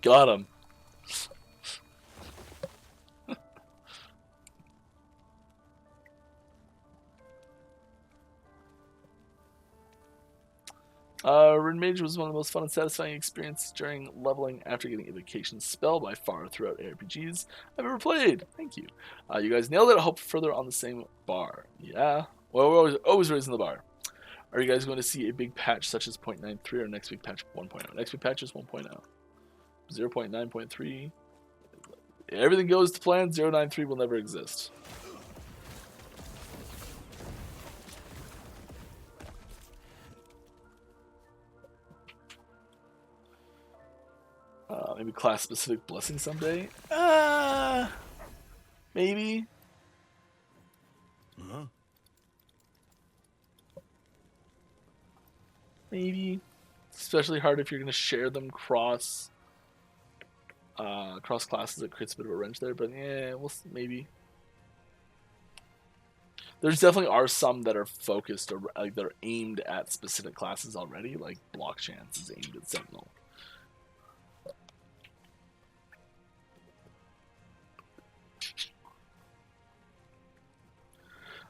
Got him. Rune Mage was one of the most fun and satisfying experiences during leveling after getting Evocation Spell by far throughout RPGs I've ever played. Thank you. You guys nailed it. I hope further on the same bar. Yeah. Well, we're always raising the bar. Are you guys going to see a big patch such as 0.93 or next week patch 1.0? Next week patch is 1.0. 0.9.3. Everything goes to plan. 0.93 will never exist. Maybe class-specific blessing someday? Maybe. Huh? Maybe. Especially hard if you're going to share them cross classes. It creates a bit of a wrench there, but yeah, we'll see, maybe. There's definitely are some that are focused, or like they're aimed at specific classes already, like Block Chance is aimed at Sentinel.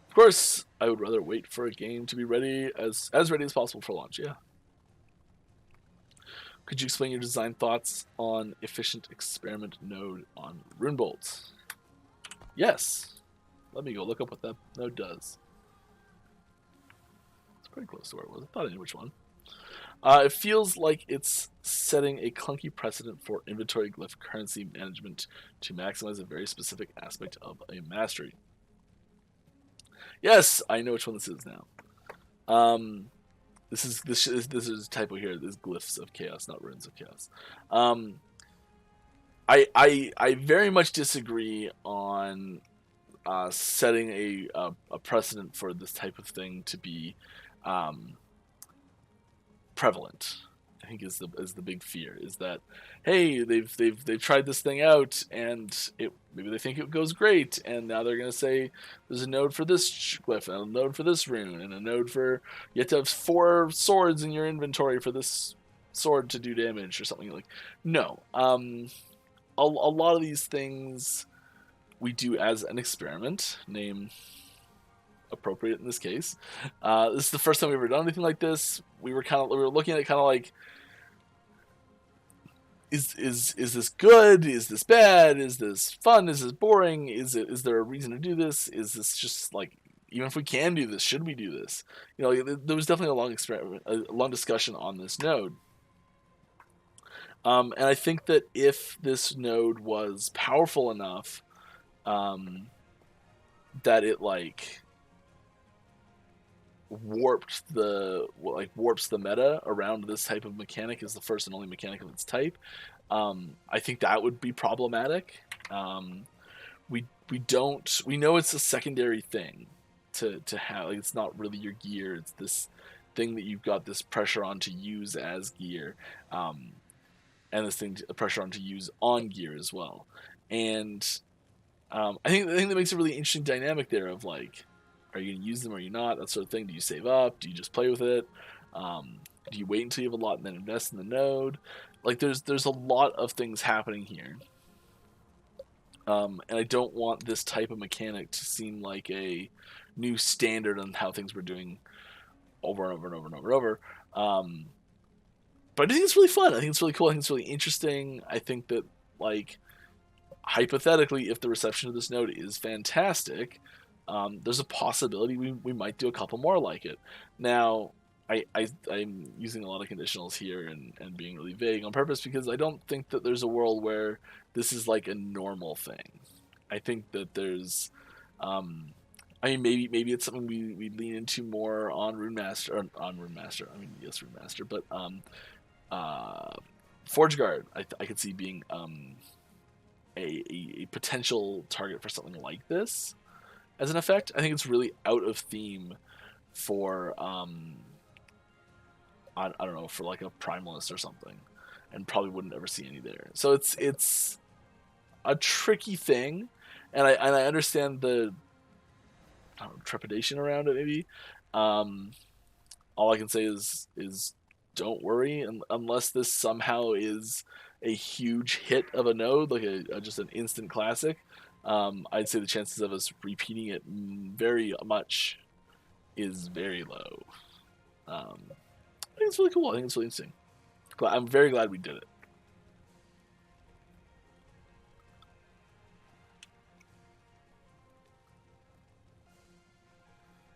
Of course, I would rather wait for a game to be ready as ready as possible for launch. Yeah. Could you explain your design thoughts on efficient experiment node on Runebolts? Yes. Let me go look up what that node does. It's pretty close to where it was. I thought I knew which one. It feels like it's setting a clunky precedent for inventory glyph currency management to maximize a very specific aspect of a mastery. Yes, I know which one this is now. This is a typo here. This is glyphs of chaos, not runes of chaos. I very much disagree on setting a precedent for this type of thing to be prevalent. I think is the big fear is that, hey, they've tried this thing out and maybe they think it goes great, and now they're gonna say there's a node for this glyph and a node for this rune and a node for you have to have 4 swords in your inventory for this sword to do damage or something. Like, no, a lot of these things we do as an experiment, name appropriate in this case. This is the first time we've ever done anything like this. We were looking at it kind of like, is this good? Is this bad? Is this fun? Is this boring? Is there a reason to do this? Is this just like, even if we can do this, should we do this? You know, there was definitely a long discussion on this node. And I think that if this node was powerful enough, that it like warps the meta around this type of mechanic as the first and only mechanic of its type. I think that would be problematic. We know it's a secondary thing to have. Like, it's not really your gear. It's this thing that you've got this pressure on to use as gear, and this thing pressure on to use on gear as well. And I think the thing that makes a really interesting dynamic there of like, are you going to use them or are you not? That sort of thing. Do you save up? Do you just play with it? Do you wait until you have a lot and then invest in the node? Like, there's a lot of things happening here. And I don't want this type of mechanic to seem like a new standard on how things were doing over and over and over and over and over. But I think it's really fun. I think it's really cool. I think it's really interesting. I think that, like, hypothetically, if the reception of this node is fantastic, there's a possibility we might do a couple more like it. Now, I'm using a lot of conditionals here and being really vague on purpose because I don't think that there's a world where this is like a normal thing. I think that there's, I mean, maybe it's something we lean into more on Rune Master. I mean, yes, Rune Master, but Forge Guard, I could see being a potential target for something like this as an effect. I think it's really out of theme for I don't know, for like a primalist or something, and probably wouldn't ever see any there. So it's a tricky thing, and I understand the trepidation around it. Maybe all I can say is don't worry, unless this somehow is a huge hit of a node, like just an instant classic. I'd say the chances of us repeating it very much is very low. I think it's really cool. I think it's really interesting. I'm very glad we did it.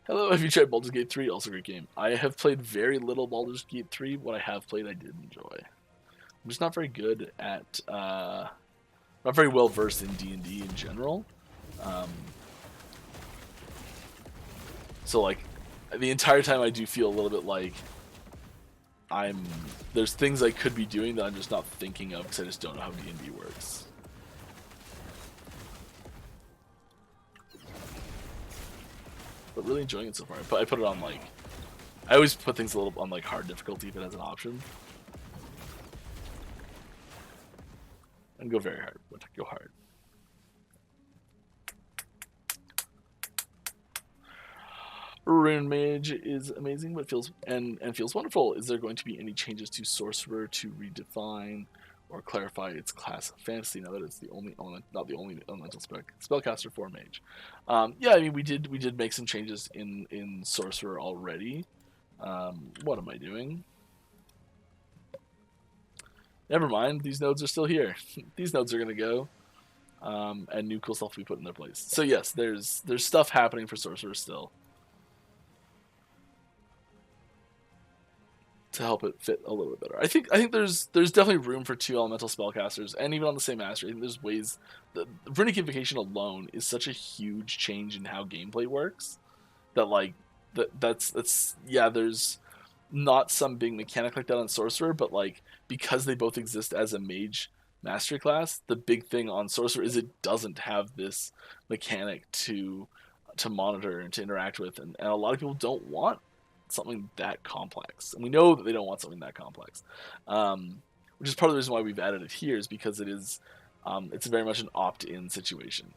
Hello, have you tried Baldur's Gate 3? Also a great game. I have played very little Baldur's Gate 3. What I have played, I did enjoy. I'm just not very good at, not very well versed in D&D in general. So, like, the entire time I do feel a little bit like there's things I could be doing that I'm just not thinking of because I just don't know how D&D works. But really enjoying it so far. But I put it on, like, I always put things a little on like hard difficulty if it has an option. And go very hard. Go hard. Rune Mage is amazing, but feels wonderful. Is there going to be any changes to Sorcerer to redefine or clarify its class of fantasy now that it's the only not the only elemental spellcaster for Mage? Yeah, I mean we did make some changes in Sorcerer already. What am I doing? Never mind. These nodes are still here. These nodes are gonna go, and new cool stuff will be put in their place. So yes, there's stuff happening for Sorcerer still, to help it fit a little bit better. I think there's definitely room for 2 elemental spellcasters, and even on the same mastery, I think there's ways. The Runic Invocation alone is such a huge change in how gameplay works that like that's yeah. There's not some big mechanic like that on Sorcerer, but like because they both exist as a mage mastery class, the big thing on Sorcerer is it doesn't have this mechanic to monitor and to interact with, and a lot of people don't want something that complex, and we know that they don't want something that complex, which is part of the reason why we've added it here, is because it is it's very much an opt-in situation.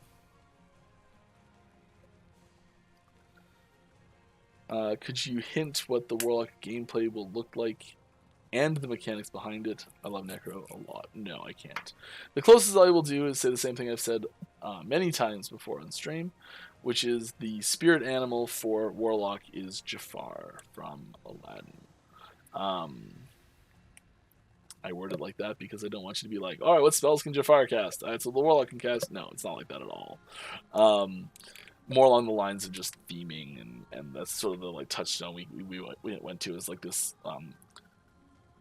Could you hint what the Warlock gameplay will look like and the mechanics behind it? I love Necro a lot. No, I can't. The closest I will do is say the same thing I've said many times before on stream, which is the spirit animal for Warlock is Jafar from Aladdin. I word it like that because I don't want you to be like, alright, what spells can Jafar cast? Alright, so the Warlock can cast... No, it's not like that at all. More along the lines of just theming, and that's sort of the like touchstone we went to, is like this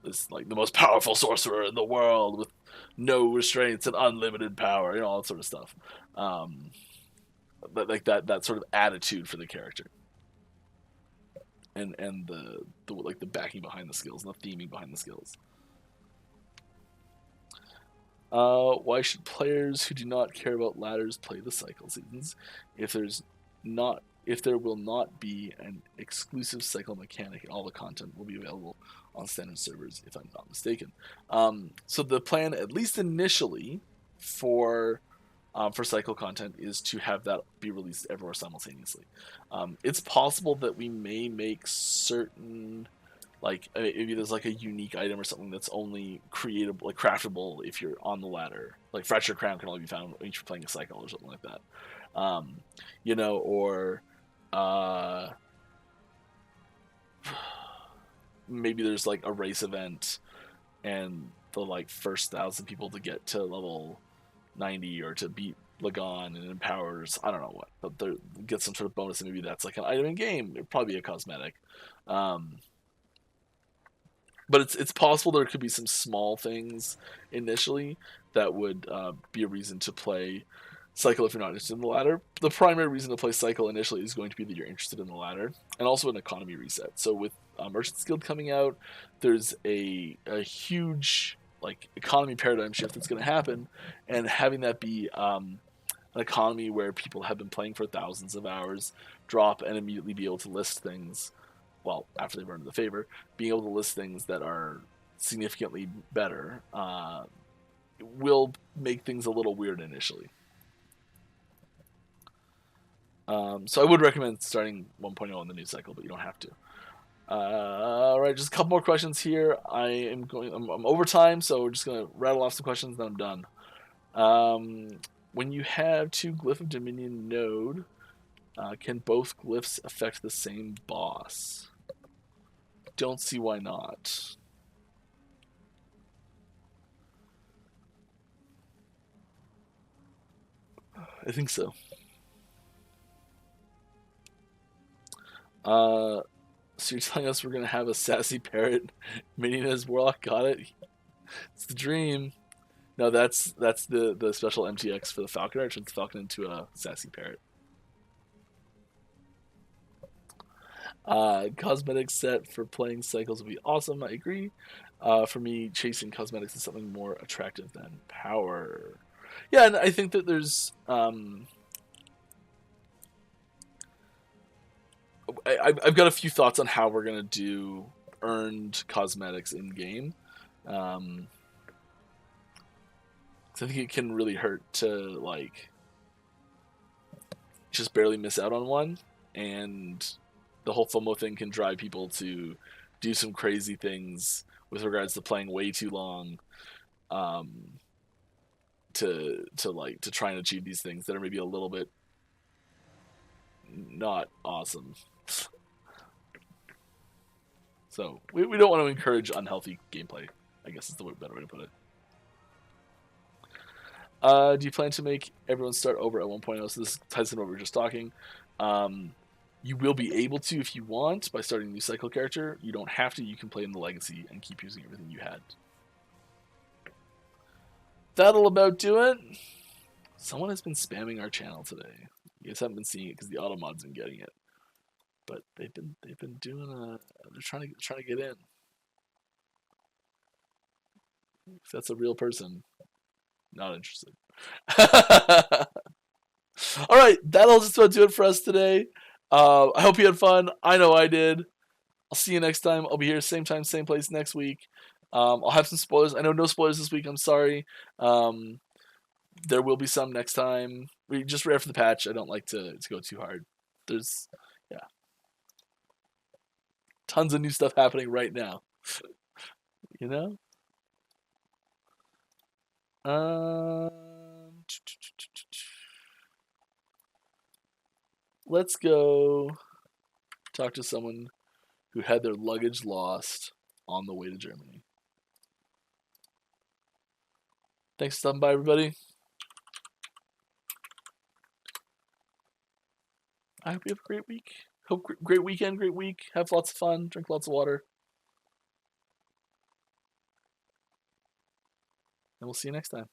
this like the most powerful sorcerer in the world with no restraints and unlimited power, you know, all that sort of stuff. But like that sort of attitude for the character. and the like the backing behind the skills and the theming behind the skills. Why should players who do not care about ladders play the cycle seasons if there will not be an exclusive cycle mechanic and all the content will be available on standard servers, if I'm not mistaken. So the plan, at least initially, for cycle content is to have that be released everywhere simultaneously. It's possible that we may make certain, like maybe there's like a unique item or something that's only creatable, like craftable if you're on the ladder. Like Fractured Crown can only be found when you're playing a cycle or something like that. Or maybe there's like a race event and the like first 1,000 people to get to level 90 or to beat Lagon and empowers, I don't know what, but they get some sort of bonus, and maybe that's like an item in game. It'd probably be a cosmetic. But it's possible there could be some small things initially that would be a reason to play Cycle if you're not interested in the ladder. The primary reason to play Cycle initially is going to be that you're interested in the ladder, and also an economy reset. So with Merchant's Guild coming out, there's a huge like economy paradigm shift that's going to happen, and having that be an economy where people have been playing for thousands of hours drop and immediately be able to list things. Well, after they've earned the favor, being able to list things that are significantly better will make things a little weird initially. So I would recommend starting 1.0 on the new cycle, but you don't have to. All right, just a couple more questions here. I'm over time, so we're just gonna rattle off some questions, then I'm done. When you have 2 Glyph of Dominion node, can both glyphs affect the same boss? Don't see why not. I think so. So you're telling us we're gonna have a sassy parrot minion as Warlock? Got it. It's the dream. No, that's the special MTX for the Falconer. It turns the Falcon into a sassy parrot. Cosmetic set for playing cycles would be awesome. I agree. For me, chasing cosmetics is something more attractive than power. Yeah, and I think that there's I've got a few thoughts on how we're gonna do earned cosmetics in game. I think it can really hurt to like just barely miss out on one, and the whole FOMO thing can drive people to do some crazy things with regards to playing way too long, to try and achieve these things that are maybe a little bit not awesome. So we don't want to encourage unhealthy gameplay, I guess is the better way to put it. Do you plan to make everyone start over at 1.0? So this ties in what we were just talking. You will be able to if you want by starting a new cycle character. You don't have to. You can play in the legacy and keep using everything you had. That'll about do it. Someone has been spamming our channel today. You guys haven't been seeing it because the auto mod's been getting it, but they've been doing they're trying to get in. If that's a real person, not interested. All right, that'll just about do it for us today. I hope you had fun. I know I did. I'll see you next time. I'll be here same time, same place next week. I'll have some spoilers. I know no spoilers this week. I'm sorry. There will be some next time. We just read for the patch. I don't like to go too hard. There's, yeah, tons of new stuff happening right now. You know? Let's go talk to someone who had their luggage lost on the way to Germany. Thanks for stopping by, everybody. I hope you have a great week. Hope great weekend, great week. Have lots of fun. Drink lots of water. And we'll see you next time.